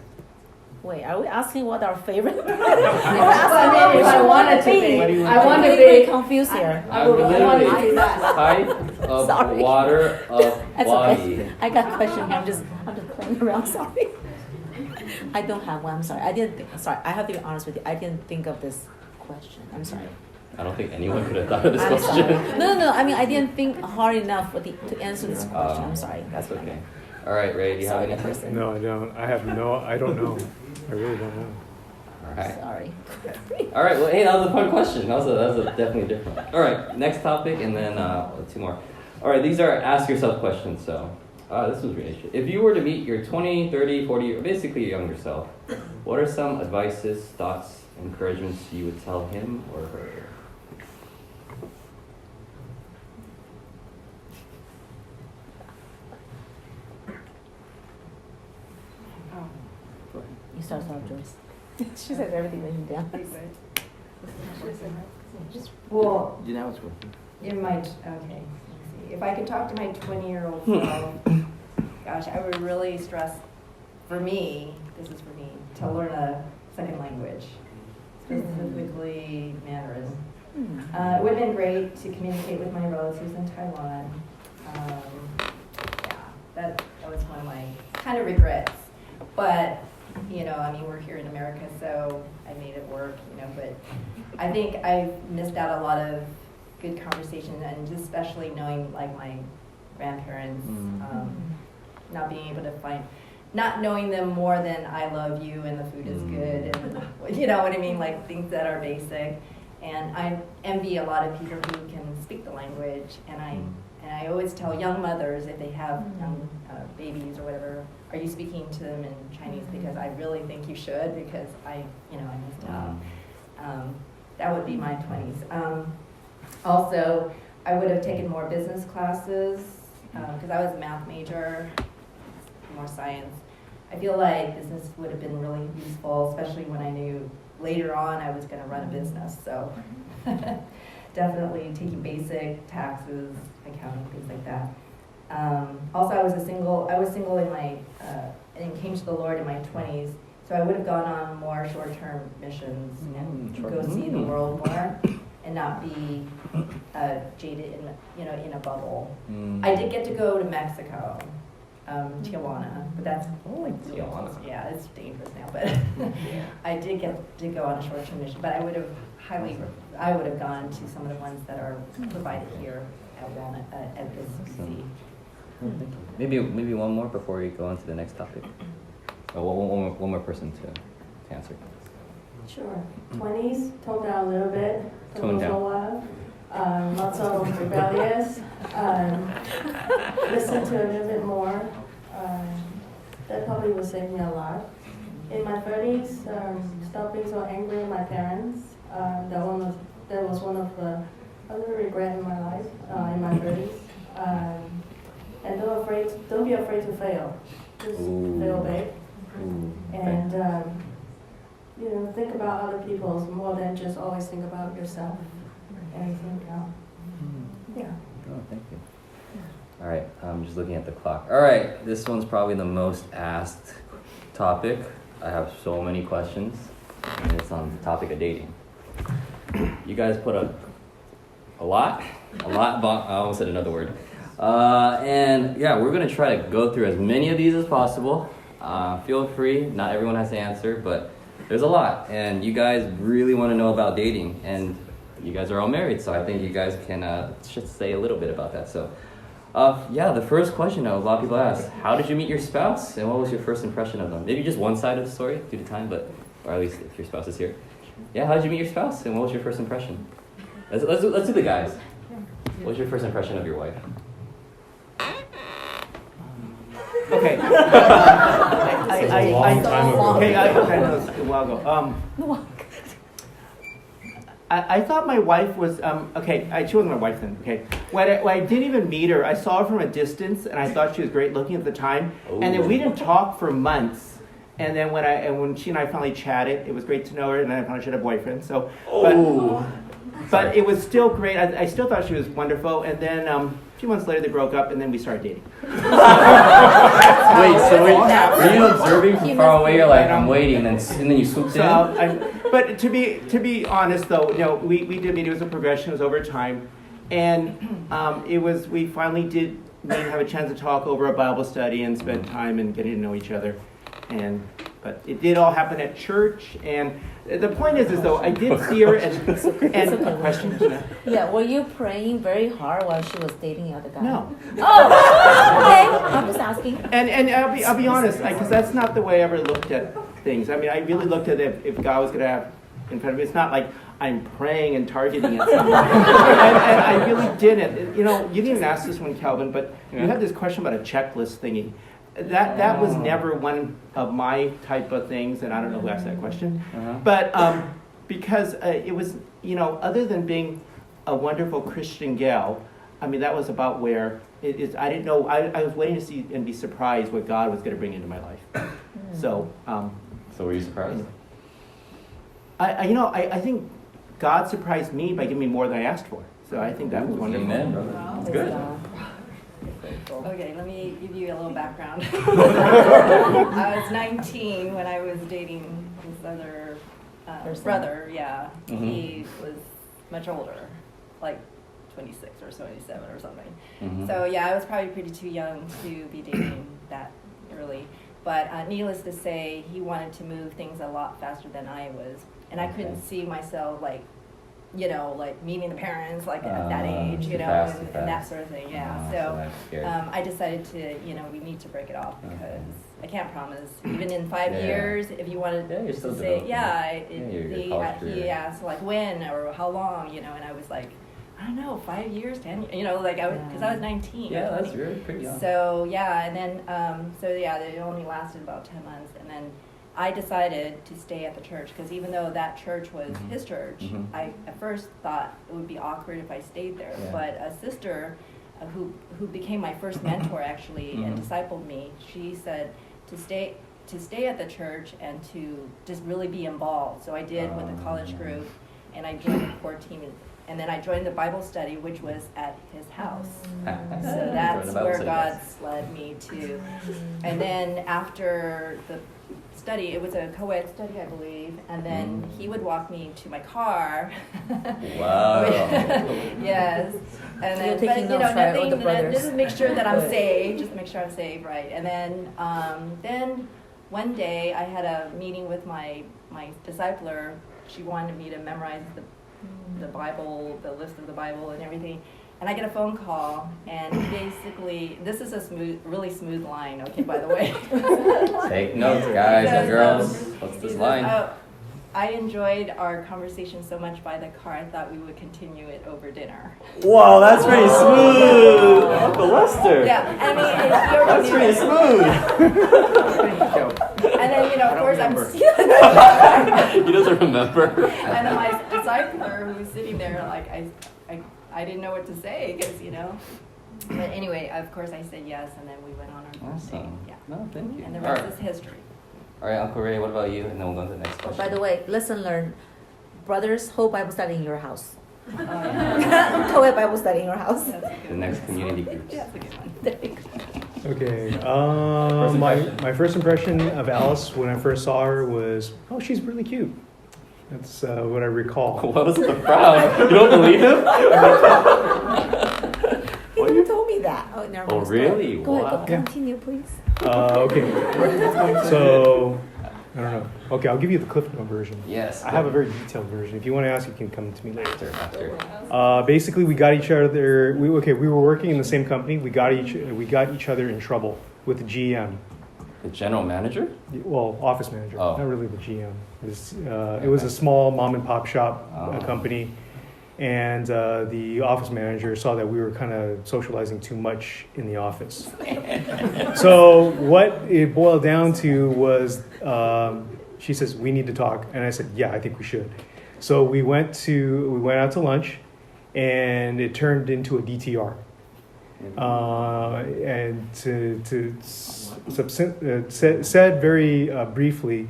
Wait, are we asking what our favorite? If I wanted to be, What do you I want to very be. confused here. I want to Literally, be that. type of Sorry. water of That's body. okay. I got a question here. I'm just playing around. Sorry. I don't have one. I'm sorry. I didn't. Sorry. I have to be honest with you. I didn't think of this question. I'm sorry. I don't think anyone could have thought of this I'm question. sorry. No. I mean, I didn't think hard enough to answer this question. I'm sorry. That's okay. All right, Ray, do you have Sorry, anything? person. No, I don't. I don't know. I really don't know. All right. Sorry. All right. Well, hey, that was a fun question. That was a definitely different one. All right. Next topic, and then two more. All right. These are ask yourself questions. So, this was really interesting. If you were to meet your 20, 30, 40, or basically your younger self, what are some advices, thoughts, encouragements you would tell him or her? You start off, Joyce. She said everything written down. Well, You know it's working. okay, let's see. If I could talk to my 20-year-old self, gosh, I would really stress, for me, this is for me, to learn a second language, specifically Mandarin. It would have been great to communicate with my relatives in Taiwan. Yeah, that was one of my kind of regrets. But, I mean, we're here in America, so I made it work, but I think I've missed out a lot of good conversation, and just especially knowing, like, my grandparents, not being able to not knowing them more than I love you and the food is good, and you know what I mean, like things that are basic. And I envy a lot of people who can speak the language, and I always tell young mothers if they have young babies or whatever, are you speaking to them in Chinese? Because I really think you should, because I missed out. That would be my 20s. Also, I would have taken more business classes because I was a math major, more science. I feel like business would have been really useful, especially when I knew later on I was going to run a business. So definitely taking basic taxes, accounting, things like that. Also, I was single in my, and came to the Lord in my 20s. So I would have gone on more short-term missions and go see the world more and not be jaded in a bubble. I did get to go to Mexico, Tijuana, but that's like Tijuana. Yeah, it's dangerous now. But I did get to go on a short-term mission. But I would have gone to some of the ones that are provided here at Walnut at this CC. Maybe one more before we go on to the next topic. One more person to answer. Sure. 20s, toned down a little bit. Toned down. For a while. Not so rebellious. Listen to a little bit more. That probably will save me a lot. In my 30s, stopped being so angry with my parents. That was one of the a little regret in my life in my 30s. And don't be afraid to fail. Just fail big. And think about other people more than just always think about yourself. And think, yeah. Oh, thank you. All right, I'm just looking at the clock. All right, this one's probably the most asked topic. I have so many questions, and it's on the topic of dating. You guys put a lot, I almost said another word. And yeah, we're gonna try to go through as many of these as possible. Feel free, not everyone has to answer, but there's a lot. And you guys really wanna know about dating, and you guys are all married, so I think you guys can just say a little bit about that. So, the first question a lot of people ask, how did you meet your spouse, and what was your first impression of them? Maybe just one side of the story due to time, or at least if your spouse is here. Yeah, how did you meet your spouse, and what was your first impression? Let's do the guys. What was your first impression of your wife? Okay. long time ago. Okay, I know it's a while ago. I thought my wife was, she wasn't my wife then, okay. When I didn't even meet her, I saw her from a distance, and I thought she was great looking at the time. And then we didn't talk for months. And then when she and I finally chatted, it was great to know her, and then I found out she had a boyfriend, so. But it was still great. I still thought she was wonderful. And then a few months later, they broke up, and then we started dating. Wait, were you observing from far away? You're like, I'm waiting, and then you swooped in? But to be honest, though, we did meet. It was a progression. It was over time. And we finally did have a chance to talk over a Bible study and spend time and getting to know each other. But it did all happen at church, and the point is though, I did see her, and a question? Yeah, were you praying very hard while she was dating the other guy? No. Oh, okay. I'm just asking. And I'll be honest, because that's not the way I ever looked at things. I mean, I really looked at it if God was going to have in front of me. It's not like I'm praying and targeting at something. and I really didn't. You didn't even ask this one, Kalvin, but you had this question about a checklist thingy. That was never one of my type of things, and I don't know who asked that question. But because it was, other than being a wonderful Christian gal, I mean, that was about where it is. I didn't know. I was waiting to see and be surprised what God was going to bring into my life. So were you surprised? I think God surprised me by giving me more than I asked for. So I think that was wonderful. Amen, brother. That's good. Okay, let me give you a little background. I was 19 when I was dating his other brother, yeah. Mm-hmm. He was much older, like 26 or 27 or something. Mm-hmm. So yeah, I was probably pretty too young to be dating that early. But needless to say, he wanted to move things a lot faster than I was. And I couldn't see myself like meeting the parents at that age, and that sort of thing, yeah. So I decided to, we need to break it off because I can't promise. Even in 5 years, if you wanted to say, he asked when or how long, and I was like, I don't know, 5 years, 10 years, because I was 19. Yeah, that's really pretty young. So, and then, it only lasted about 10 months, and then I decided to stay at the church because even though that church was his church, I at first thought it would be awkward if I stayed there. Yeah. But a sister who became my first mentor actually and discipled me, she said to stay at the church and to just really be involved. So I did with the college group, and I joined the core team, and then I joined the Bible study, which was at his house. So that's where God's led me to. And then after the study, it was a co-ed study, I believe, and then he would walk me to my car. Wow. Yes. And You're then, taking but, notes, right, with the nothing, brothers. just make sure that I'm saved, just make sure I'm saved, right. And then one day I had a meeting with my discipler. She wanted me to memorize the Bible, the list of the Bible and everything. And I get a phone call, and basically, this is a really smooth line, okay, by the way. Take notes, guys and girls. What's this line? I enjoyed our conversation so much by the car, I thought we would continue it over dinner. Wow, that's pretty smooth. Uncle Lester. Yeah, I mean, That's pretty smooth. and then, of course, He doesn't remember. and then my discipler who was sitting there, like, I didn't know what to say, because, But anyway, of course, I said yes, and then we went on our first date. Awesome. Yeah. No, thank you. And the All rest right. is history. All right, Uncle Ray, what about you? And then we'll go to the next question. By the way, lesson learned. Brothers, hold Bible study in your house. Oh, yeah. Co-ed Bible study in your house. That's a good The one. next community groups. Yeah, that's a good one. There you go. Okay. First impression. My first impression of Alice when I first saw her was, oh, she's really cute. That's what I recall. What was the frown? You don't believe him? He never told me that. Oh, never Oh, mind. really? Go ahead, Wow. continue, please. Okay. So, I don't know. Okay, I'll give you the Cliff Note version. Yes. I have a very detailed version. If you want to ask, you can come to me later. After. Basically, we got each other. We were working in the same company. We got each other in trouble with the GM. The general manager? Well, office manager, Oh. not really the GM. It was a small mom and pop shop company, and the office manager saw that we were kind of socializing too much in the office. So what it boiled down to was, she says, "We need to talk," and I said, "Yeah, I think we should." So we went out to lunch, and it turned into a DTR. And said very briefly,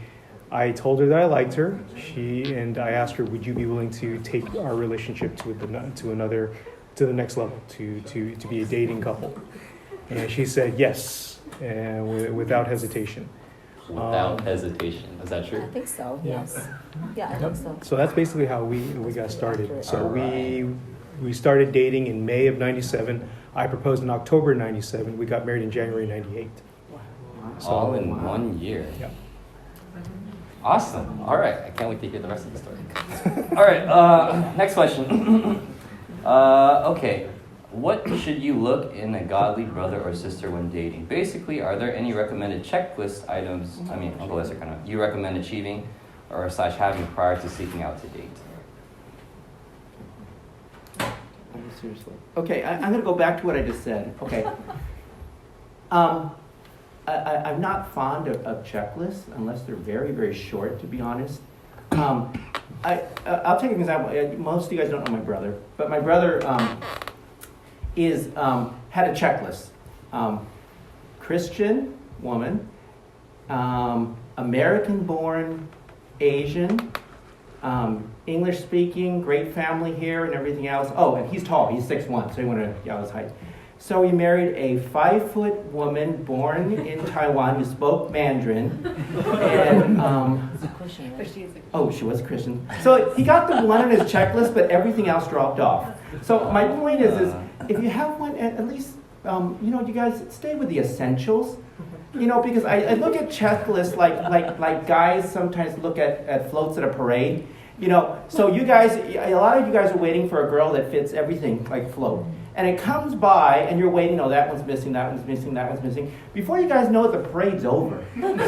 I told her that I liked her. I asked her, would you be willing to take our relationship to the next level, to be a dating couple? And she said yes, and without hesitation. Without hesitation. Is that true? I think so, Yeah. yes. Yeah, I think so. So that's basically how we got started. So we started dating in May of '97. I proposed in October '97. We got married in January '98. All in 1 year. Yeah. Awesome. All right. I can't wait to hear the rest of the story. All right. Next question. Okay. What should you look in a godly brother or sister when dating? Basically, are there any recommended checklist items, Uncle Lester you recommend achieving or / having prior to seeking out to date? Seriously. Okay, I'm going to go back to what I just said. Okay. I'm not fond of checklists unless they're very, very short, to be honest. I'll take an example. Most of you guys don't know my brother, but my brother had a checklist. Christian woman, American-born Asian, English speaking, great family here and everything else. Oh, and he's tall. He's 6'1", so you want to yell his height. So he married a 5-foot woman born in Taiwan who spoke Mandarin. And, she was a Christian. So he got the one on his checklist, but everything else dropped off. So my point is if you have one, at least, you guys stay with the essentials. Because I look at checklists like guys sometimes look at floats at a parade. So you guys, a lot of you guys are waiting for a girl that fits everything like float. and it comes by, and you're waiting, oh, that one's missing, that one's missing, that one's missing. Before you guys know it, the parade's over. So, when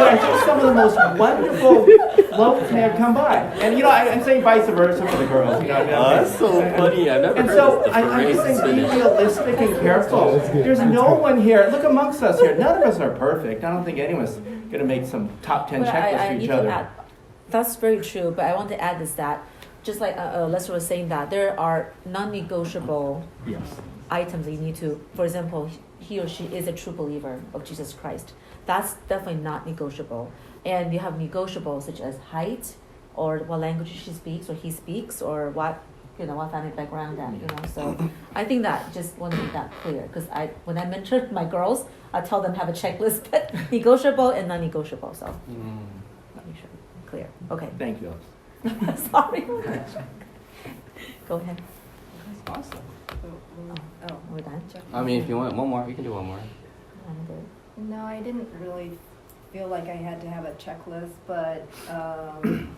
I think some of the most wonderful floats have come by. And, I'm saying vice versa for the girls. That's so funny. I've never And heard so, this. The I'm parade's just saying, be finished. realistic and careful. There's no one here, look amongst us here, none of us are perfect. I don't think anyone's going to make some top 10 But checklists I for need each to other. add, that's very true, but I want to add is that, just like Lester was saying, that there are non-negotiable Yes. items that you need to, for example, he or she is a true believer of Jesus Christ. That's definitely not negotiable. And you have negotiables such as height, or what language she speaks or he speaks, or what family background that, So I think that just want to make that clear, because when I mentor my girls, I tell them have a checklist, but negotiable and non-negotiable. So let me sure clear. Okay. Thank you. Sorry. Go ahead. Awesome. Oh, we're done. I mean, if you want one more, you can do one more. I'm good. No, I didn't really feel like I had to have a checklist, but I don't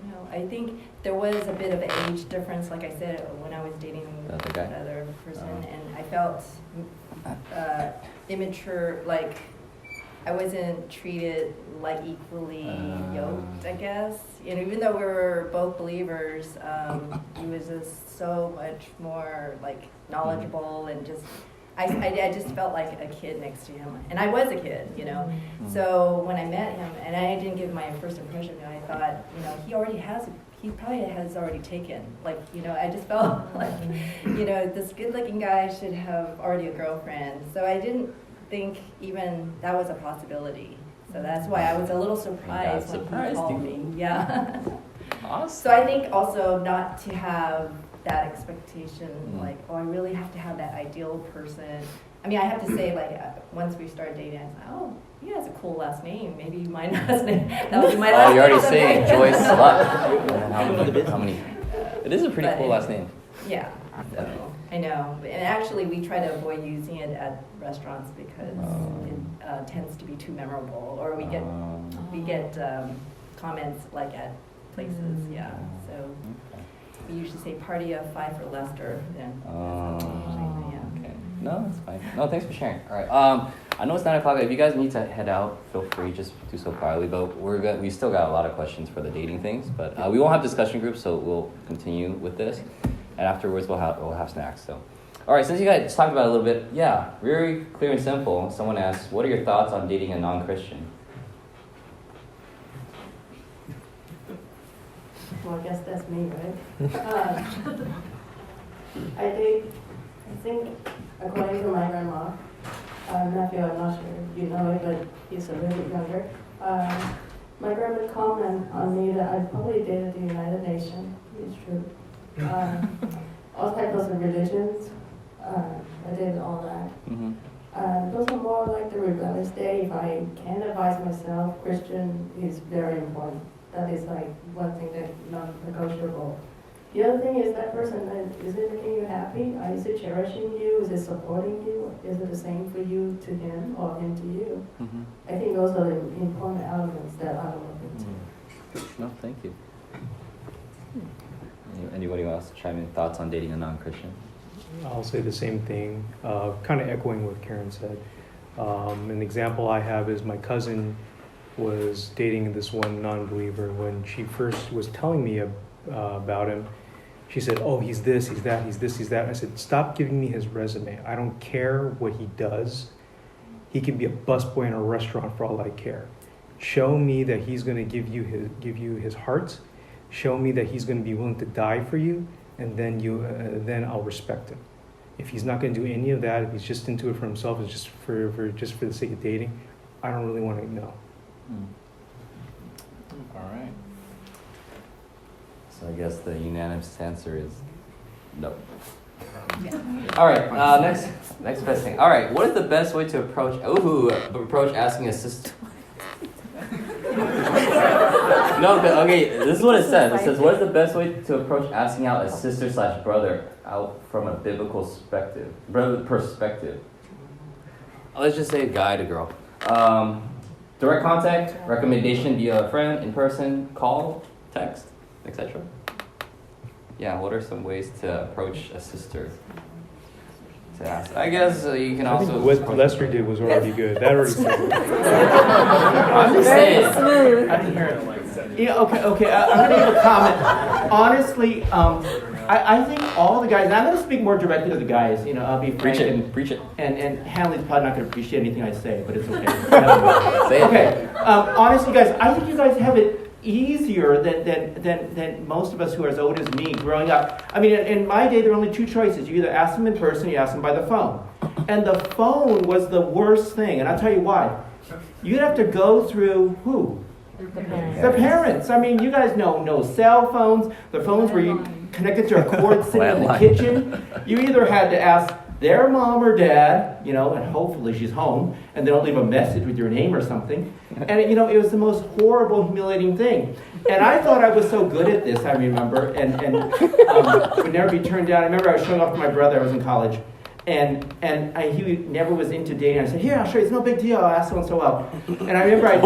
know. I think there was a bit of an age difference, like I said, when I was dating That's okay. another person, and I felt immature, like I wasn't treated like equally yoked, I guess. Even though we were both believers, he was just so much more like knowledgeable and just. I just felt like a kid next to him, and I was a kid, So when I met him, and I didn't give my first impression, I thought, he probably has already taken, I just felt like, this good-looking guy should have already a girlfriend. So I didn't think even that was a possibility. So that's why I was a little surprised when he called me. Yeah. Awesome. So I think also not to have that expectation, like, I really have to have that ideal person. I mean, I have to say, once we started dating, I was like, oh, he has a cool last name. Maybe my last name. That would be my last name. Oh, you're already saying someday. Joyce Slut. How many? It is a pretty cool last name. Yeah, so, I know. And actually, we try to avoid using it at restaurants because it tends to be too memorable, or we get comments like at places. Yeah, so. We usually say party of 5 for Lester. Then. Okay. No, that's fine. No, thanks for sharing. All right. I know it's 9 o'clock. If you guys need to head out, feel free. Just do so quietly. But we still got a lot of questions for the dating things. But we won't have discussion groups, so we'll continue with this. And afterwards, we'll have snacks. So, all right. Since you guys talked about it a little bit, yeah, very clear and simple. Someone asked, "What are your thoughts on dating a non-Christian?" Well, I guess that's me, right? I think, according to my grandma, nephew, I'm not sure if you know it, but he's a little bit younger. My grandma commented on me that I probably dated the United Nations. It's true. All types of religions. I did all that. Those are more like the rebellious day. If I can advise myself, Christian is very important. That is like one thing that's non-negotiable. The other thing is that person, is it making you happy? Is it cherishing you? Is it supporting you? Is it the same for you to him or him to you? I think those are the important elements that I look into. No, thank you. Anybody else chime in thoughts on dating a non-Christian? I'll say the same thing, kind of echoing what Caron said. An example I have is my cousin was dating this one non-believer. When she first was telling me about him, she said, oh, he's this, he's that, he's this, he's that. I said, stop giving me his resume. I don't care what he does. He can be a busboy in a restaurant for all I care. Show me that he's going to give you his heart. Show me that he's going to be willing to die for you, and then I'll respect him. If he's not going to do any of that, if he's just into it for himself, it's just for the sake of dating, I don't really want to know. All right. So I guess the unanimous answer is no. All right. Next best thing. All right. What is the best way to approach asking a sister? No. Okay. This is what it says. It says, what is the best way to approach asking out a sister/brother out from a biblical perspective? Let's just say a guy to girl. Direct contact, recommendation via a friend, in person, call, text, etc. yeah, what are some ways to approach a sister? To ask. I guess you can I also. think what Lester did was already good. That already said it. I'm just saying. Smooth. I didn't hear it. Yeah, okay. I'm gonna give a comment. Honestly, I think all the guys. And I'm gonna speak more directly to the guys. I'll be frank. Preach it. And Hanley's probably not gonna appreciate anything I say, but it's okay. Say it. Okay. Honestly, guys, I think you guys have it easier than most of us who are as old as me growing up. I mean, in my day, there were only two choices. You either ask them in person, or you ask them by the phone. And the phone was the worst thing, and I'll tell you why. You'd have to go through who? The parents. I mean, you guys know no cell phones. The phones were connected to a cord sitting in the kitchen. You either had to ask their mom or dad, and hopefully she's home, and they don't leave a message with your name or something. And, it was the most horrible, humiliating thing. And I thought I was so good at this, I remember, and would never be turned down. I remember I was showing off to my brother, I was in college, and he never was into dating. I said, here, I'll show you, it's no big deal, I'll ask so-and-so out. And I remember I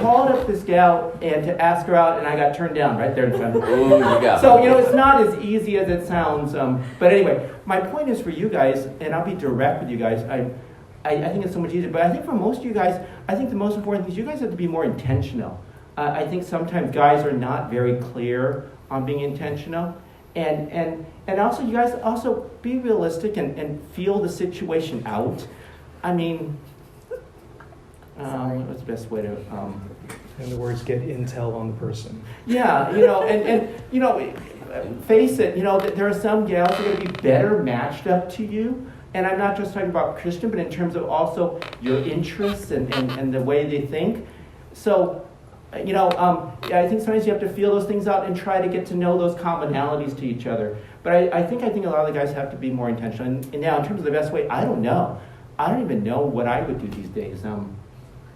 called up this gal and to ask her out, and I got turned down right there in front of her. Ooh, you got So, it's not as easy as it sounds. But anyway, my point is for you guys, and I'll be direct with you guys, I think it's so much easier. But I think for most of you guys, I think the most important thing is you guys have to be more intentional. I think sometimes guys are not very clear on being intentional. And also, you guys also be realistic and feel the situation out. I mean, what's the best way to... In other words, get intel on the person. Yeah, face it, there are some gals that are going to be better matched up to you. And I'm not just talking about Christian, but in terms of also your interests and the way they think. So, I think sometimes you have to feel those things out and try to get to know those commonalities to each other. But I think a lot of the guys have to be more intentional. And now, in terms of the best way, I don't know. I don't even know what I would do these days.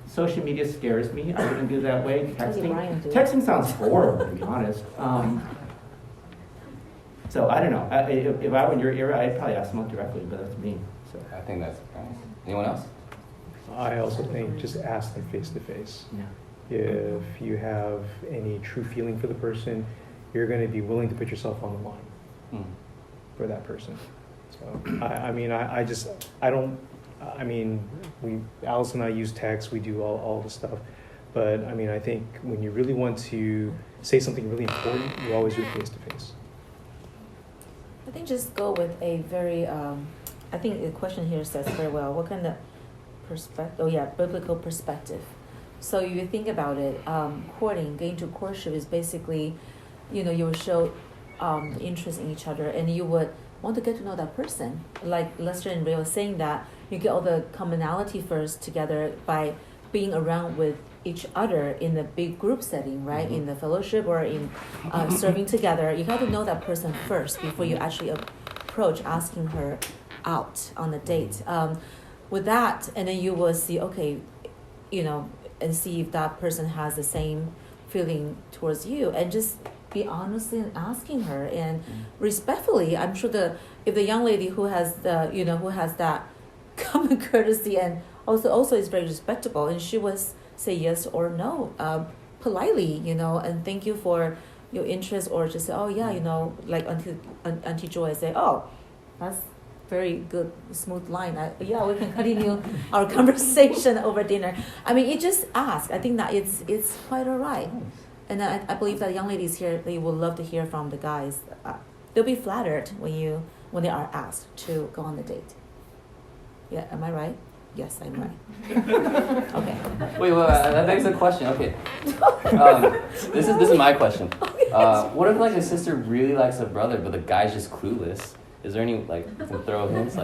Social media scares me. I wouldn't do that way. Texting sounds horrible, to be honest. So I don't know. If I were in your era, I'd probably ask them out directly, but that's me. So I think that's nice. Anyone else? I also think just ask them face to face. If you have any true feeling for the person, you're going to be willing to put yourself on the line for that person. So Alice and I use text, we do all the stuff. But I think when you really want to say something really important, you always do face to face. I think just go with a very, I think the question here says very well, what kind of biblical perspective. So you think about it, courting, getting to courtship is basically, you will show interest in each other and you would want to get to know that person. Like Lester and Ray were saying that, you get all the commonality first together by being around with each other in a big group setting, right? In the fellowship or in serving together. You got to know that person first before you actually approach asking her out on a date. With that, and then you will see, okay, and see if that person has the same feeling towards you, and just be honestly and asking her and respectfully. I'm sure if the young lady who has who has that common courtesy and also is very respectable, and she was say yes or no politely, and thank you for your interest, or just say, oh yeah, like Auntie Joy say, oh, that's very good, smooth line. We can continue our conversation over dinner. You just ask. I think that it's quite all right. And I believe that young ladies here, they will love to hear from the guys. They'll be flattered when they are asked to go on the date. Yeah, am I right? Yes, I'm right. Okay. Wait, that begs the question. Okay. This is my question. What if a sister really likes a brother, but the guy's just clueless? Is there any to throw hints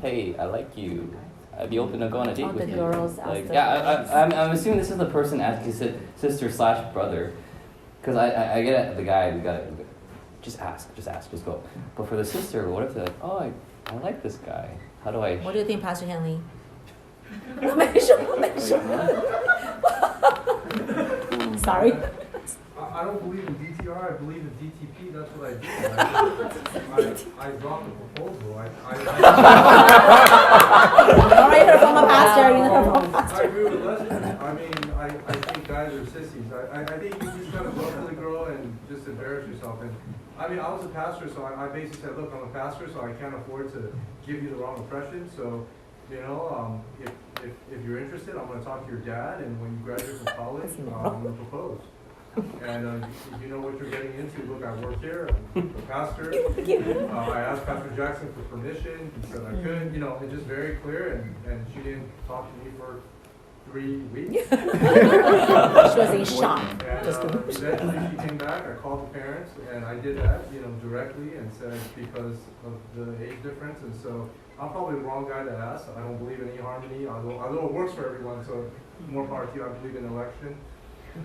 hey, I like you. I'd be open to go on a date with you. Girls I'm assuming this is the person asking sister/brother, because I get it. The guy, we got just ask, just go. But for the sister, what if they're like, oh, I like this guy. How do I? What do you think, Pastor Henley? Sorry. I don't believe in DTR. I believe in DTP. That's what I do. I dropped a proposal. All right, heard from a pastor. I agree with Leslie. I think guys are sissies. I think you just kind of go up to the girl and just embarrass yourself. And I mean, I was a pastor, so I basically said, look, I'm a pastor, so I can't afford to give you the wrong impression. So, you know, if you're interested, I'm going to talk to your dad, and when you graduate from college, I'm going to propose. And if you know what you're getting into, look, I work here, I'm a pastor. I asked Pastor Jackson for permission, he said I could, you know, it's just very clear, and she didn't talk to me for 3 weeks. She was in shock. And eventually she came back, I called the parents, and I did that, you know, directly, and said because of the age difference, and so I'm probably the wrong guy to ask. I don't believe in harmony, although it works for everyone, so more power to you, I believe in election. So,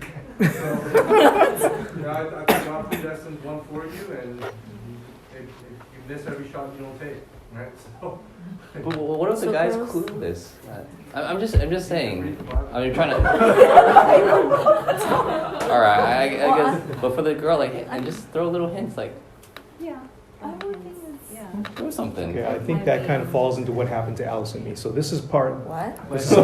yeah, I think God predestined one for you, and if you miss every shot you don't take, right? So. But what if the guy's clueless? I'm just saying. I'm trying to. All right, I guess. But for the girl, like, and just throw little hints, like. Yeah, I would think it's, yeah. Do something. Okay, I think that kind of falls into what happened to Alice and me. So this is part. What? This is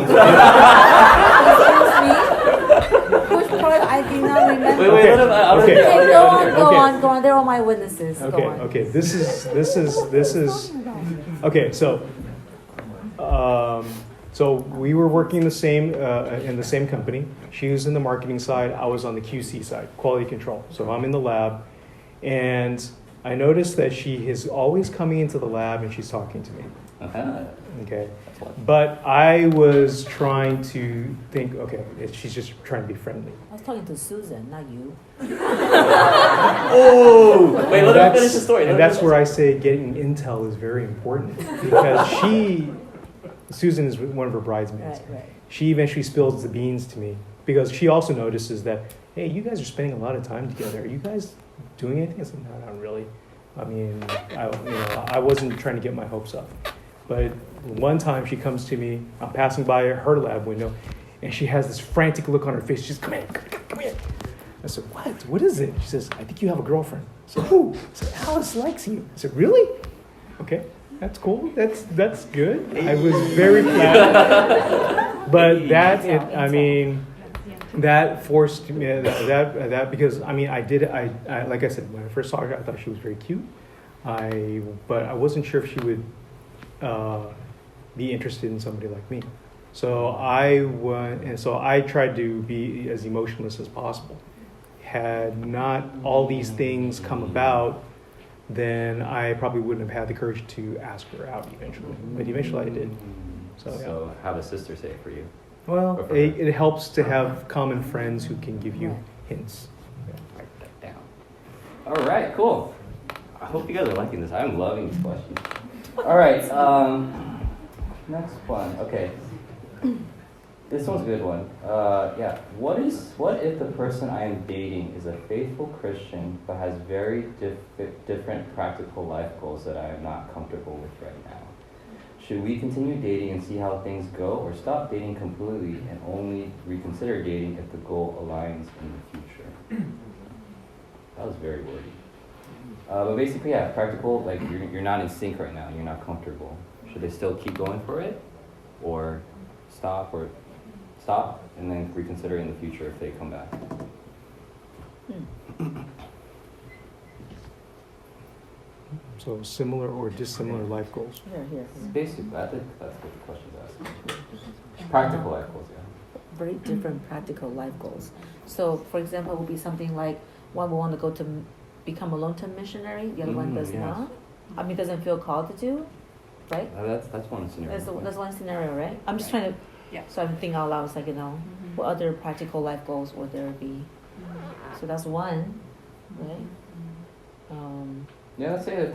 Which part I do not remember? Wait, Okay. let him. Okay. Go on. They're all my witnesses. Go Okay, on. okay. This is. Okay, so we were working in the same company. She was in the marketing side. I was on the QC side, quality control. So I'm in the lab, and I noticed that she is always coming into the lab and she's talking to me. Uh-huh. Okay, but I was trying to think. Okay, she's just trying to be friendly. I was talking to Susan, not you. Oh! Wait, let him finish the story. And that's where I say getting intel is very important because Susan is one of her bridesmaids. Right. She eventually spills the beans to me because she also notices that, hey, you guys are spending a lot of time together. Are you guys doing anything? I said, no, not really. I mean, I wasn't trying to get my hopes up. But one time she comes to me, I'm passing by her lab window, and she has this frantic look on her face. She's, come here. I said, what? What is it? She says, I think you have a girlfriend. I said, who? I said, Alice likes you. I said, really? Okay, that's cool. That's good. I was very flattered. But that forced me, that because, I mean, I like I said, when I first saw her, I thought she was very cute. But I wasn't sure if she would be interested in somebody like me. So I tried to be as emotionless as possible. Had not all these things come about, then I probably wouldn't have had the courage to ask her out eventually. But eventually I did. So how does sister say it for you? Well, it helps to have common friends who can give you hints. Write that down. All right, cool. I hope you guys are liking this. I'm loving these questions. All right, next one. Okay, this one's a good one. What if the person I am dating is a faithful Christian but has very different practical life goals that I am not comfortable with right now? Should we continue dating and see how things go, or stop dating completely and only reconsider dating if the goal aligns in the future? That was very wordy. But basically, yeah, practical, like you're not in sync right now, you're not comfortable. Should they still keep going for it, or stop and then reconsider in the future if they come back? So similar or dissimilar life goals. Here. Basically, I think that's what the question's asking. Practical life goals, yeah. Very different practical life goals. So, for example, it would be something like one will want to go to become a long-term missionary, the other one does not. I mean, doesn't feel called to do, right? That's one scenario. That's one scenario, right? I'm just trying to, so I'm thinking out loud, it's like, what other practical life goals would there be? So that's one, right? Yeah, let's say that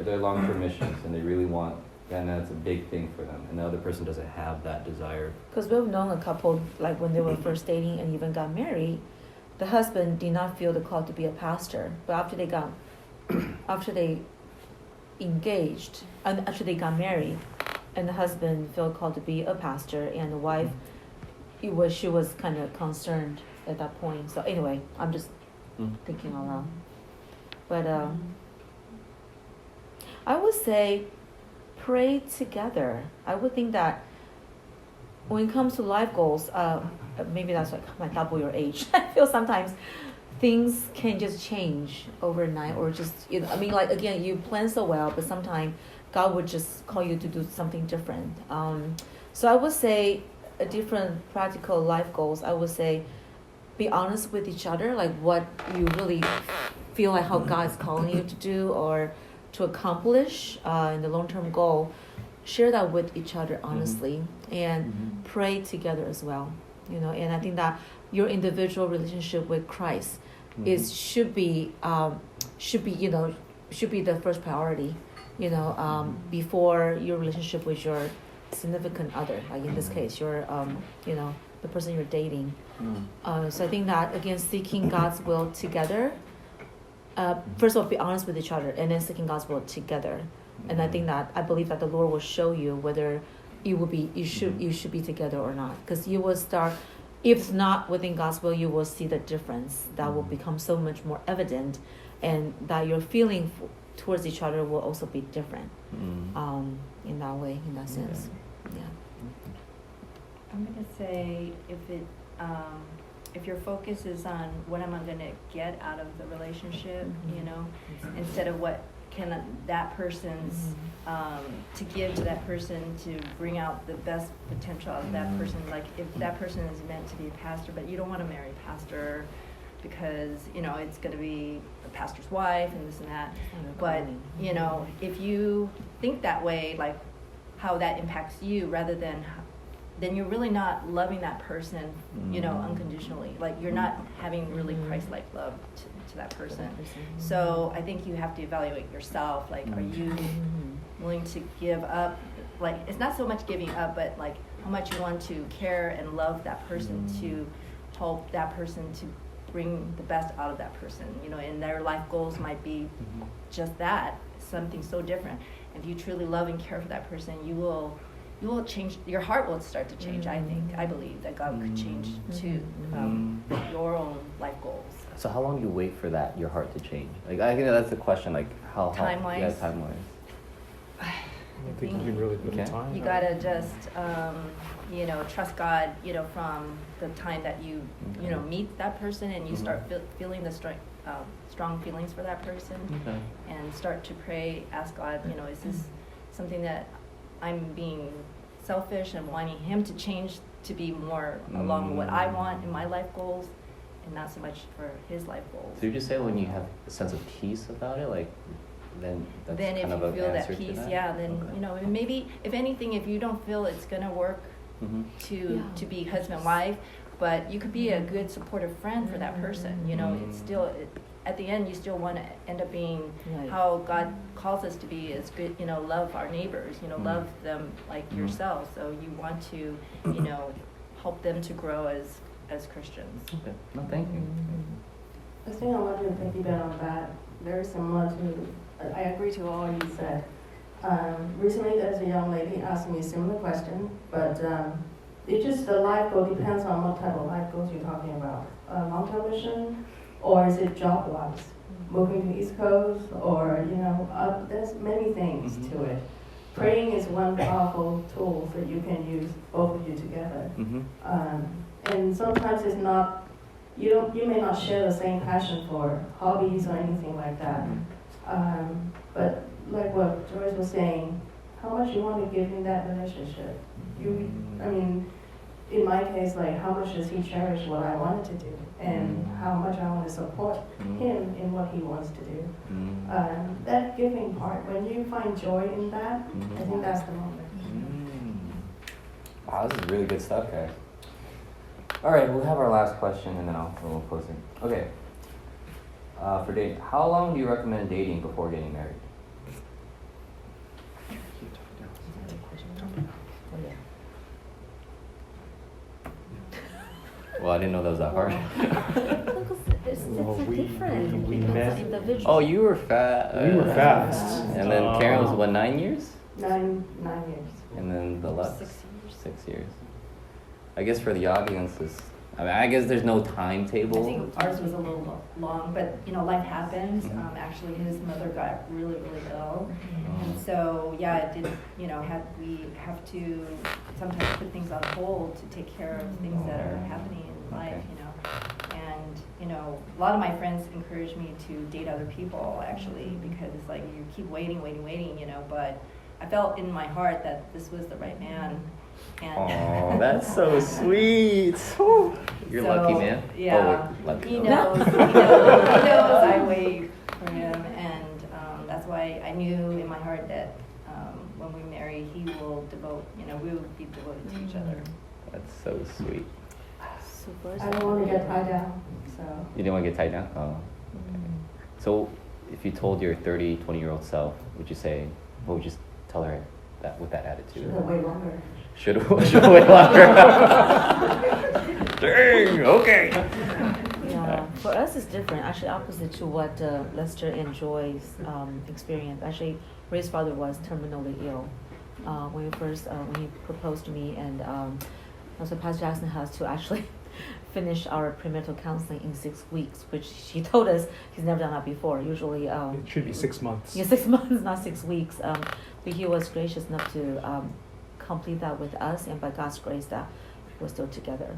they're long-term missions and they really want, and that's a big thing for them, and the other person doesn't have that desire. Because we've known a couple, like when they were first dating and even got married, the husband did not feel the call to be a pastor, but after they engaged, and after they got married, and the husband felt called to be a pastor, and the wife, she was kind of concerned at that point. So anyway, I'm just thinking out loud. But I would say pray together. I would think that when it comes to life goals, maybe that's like my double your age. I feel sometimes things can just change overnight, or just, I mean, like, again, you plan so well, but sometimes God would just call you to do something different. So I would say a different practical life goals. I would say be honest with each other, like what you really feel like how God is calling you to do or to accomplish in the long-term goal. Share that with each other honestly, and pray together as well. And I think that your individual relationship with Christ should be the first priority. Before your relationship with your significant other, like in this case, your the person you're dating. So I think that, again, seeking God's will together. First of all, be honest with each other, and then seeking God's will together. And I believe that the Lord will show you whether you should be together or not, because you will start. If it's not within God's will, you will see the difference. That will become so much more evident, and that your feeling towards each other will also be different. In that way, in that sense. Yeah. I'm gonna say if your focus is on what am I gonna get out of the relationship, instead of what can that person's to give to that person to bring out the best potential of that person. Like if that person is meant to be a pastor, but you don't want to marry a pastor because it's going to be the pastor's wife and this and that. But if you think that way, like how that impacts you, rather than then you're really not loving that person, unconditionally. Like you're not having really Christ-like love to that person. So I think you have to evaluate yourself. Like, are you willing to give up? Like, it's not so much giving up, but like how much you want to care and love that person, to help that person to bring the best out of that person. And their life goals might be just that, something so different. If you truly love and care for that person, you will change. Your heart will start to change. I believe that God could change to your own life goals. So how long do you wait for that, your heart to change? Like, I think that's the question. Like how time-wise? Yeah, time-wise. I think you can really put in time. You gotta just trust God. From the time that you meet that person and you start feeling the strong feelings for that person, and start to pray, ask God. Is this something that I'm being selfish and wanting him to change to be more along what I want in my life goals, and not so much for his life goals. So you just say when you have a sense of peace about it, like then that's then if kind of you an feel that answer peace, to that? then maybe if anything, if you don't feel it's gonna work to be husband wife, but you could be a good supportive friend for that person. It's still at the end you still want to end up being how God calls us to be, is good. Love our neighbors. Love them like yourself. So you want to help them to grow as Christians. Okay. No, thank you. I think I want to piggyback on that. Very similar to, I agree to all you said. Recently, there's a young lady asked me a similar question, but it just, the life goal depends on what type of life goals you're talking about. Long-term mission, or is it job-wise? Moving to East Coast, or, there's many things to it. Praying is one powerful tool that you can use, both of you together. And sometimes it's not, you may not share the same passion for hobbies or anything like that. But like what Joyce was saying, how much you want to give in that relationship. In my case, like how much does he cherish what I wanted to do, and how much I want to support him in what he wants to do. That giving part, when you find joy in that, I think that's the moment. Wow, this is really good stuff, guys. All right, we'll have our last question, and then we'll close it. Okay. For dating, how long do you recommend dating before getting married? Well, I didn't know that was that hard. It's we different. we Depends met- on individual. Oh, you were fast. We were fast. And then Caron was what, 9 years? 9 years. And then the last 6 years. 6 years. I guess for the audiences, I guess there's no I timetable. think ours was a little long, but life happens. Actually, his mother got really, really ill, and so it did. We have to sometimes put things on hold to take care of things that are happening in life. And you know, a lot of my friends encouraged me to date other people, actually, because it's like you keep waiting, you know, but I felt in my heart that this was the right man. And Oh, that's so sweet. You're lucky, man. Yeah, Oh, we're lucky. he knows, he knows I wait for him, and that's why I knew in my heart that when we marry, he will devote, you know, we will be devoted to each other. That's so sweet. Super. I don't want to get tied down, so. You didn't want to get tied down? Oh. So, if you told your 30, 20-year-old self, what would you tell her that with that attitude? Wait longer. Should wait longer. Dang, okay. Yeah, for us it's different. Actually, opposite to what Lester and Joyce experienced. Actually, Ray's father was terminally ill when he proposed to me, and also Pastor Jackson has to actually finish our premarital counseling in 6 weeks, which he told us he's never done that before. Usually, It should be 6 months. yeah, 6 months, not 6 weeks. But he was gracious enough to complete that with us, and by God's grace, that we're still together.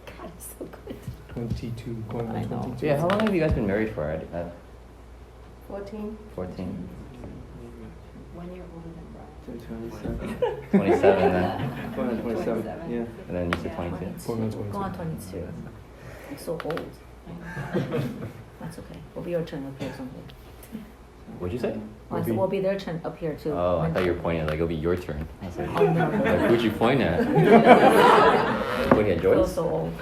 God is so good. 22, going I on know. 22. Yeah, how long have you guys been married for? 14. 14? 1 year older than Brian. 27 then. Going on 27. Yeah. And then you said 22? 22. Go on 22. I'm so old. That's okay. Will be your turn up here someday. What'd you say? I said, will be their turn up here too. Oh, I thought you were pointing at, like, it'll be your turn. I was like, Oh, no. like, who'd you point at? Point at I feel Joyce? so old.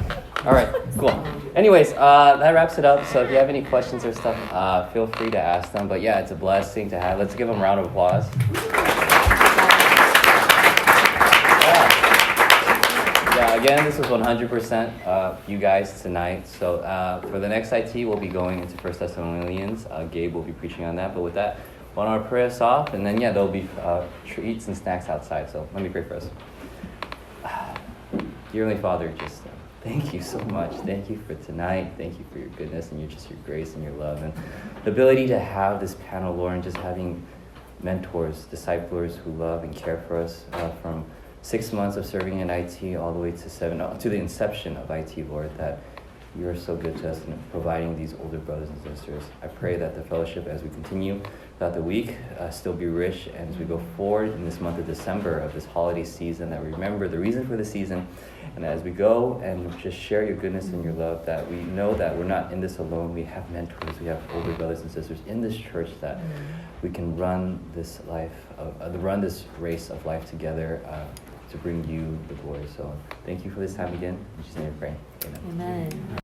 All right, cool. Anyways, that wraps it up. So if you have any questions or stuff, feel free to ask them. But yeah, it's a blessing to have. Let's give them a round of applause. Yeah, again, this was 100% you guys tonight. So for the next IT, we'll be going into 1 Thessalonians. Gabe will be preaching on that. But with that, why don't I pray us off? And then, yeah, there'll be treats and snacks outside. So let me pray for us. Dear Heavenly Father, just thank you so much. Thank you for tonight. Thank you for your goodness and your grace and your love. And the ability to have this panel, Lord, and just having mentors, disciplers who love and care for us from 6 months of serving in IT all the way to the inception of IT, Lord, that you are so good to us in providing these older brothers and sisters. I pray that the fellowship, as we continue throughout the week, still be rich, and as we go forward in this month of December of this holiday season, that we remember the reason for the season, and as we go and just share your goodness and your love, that we know that we're not in this alone. We have mentors, we have older brothers and sisters in this church, that we can run this run this race of life together to bring you the glory. So thank you for this time again. In Jesus' name we pray. Amen. Amen.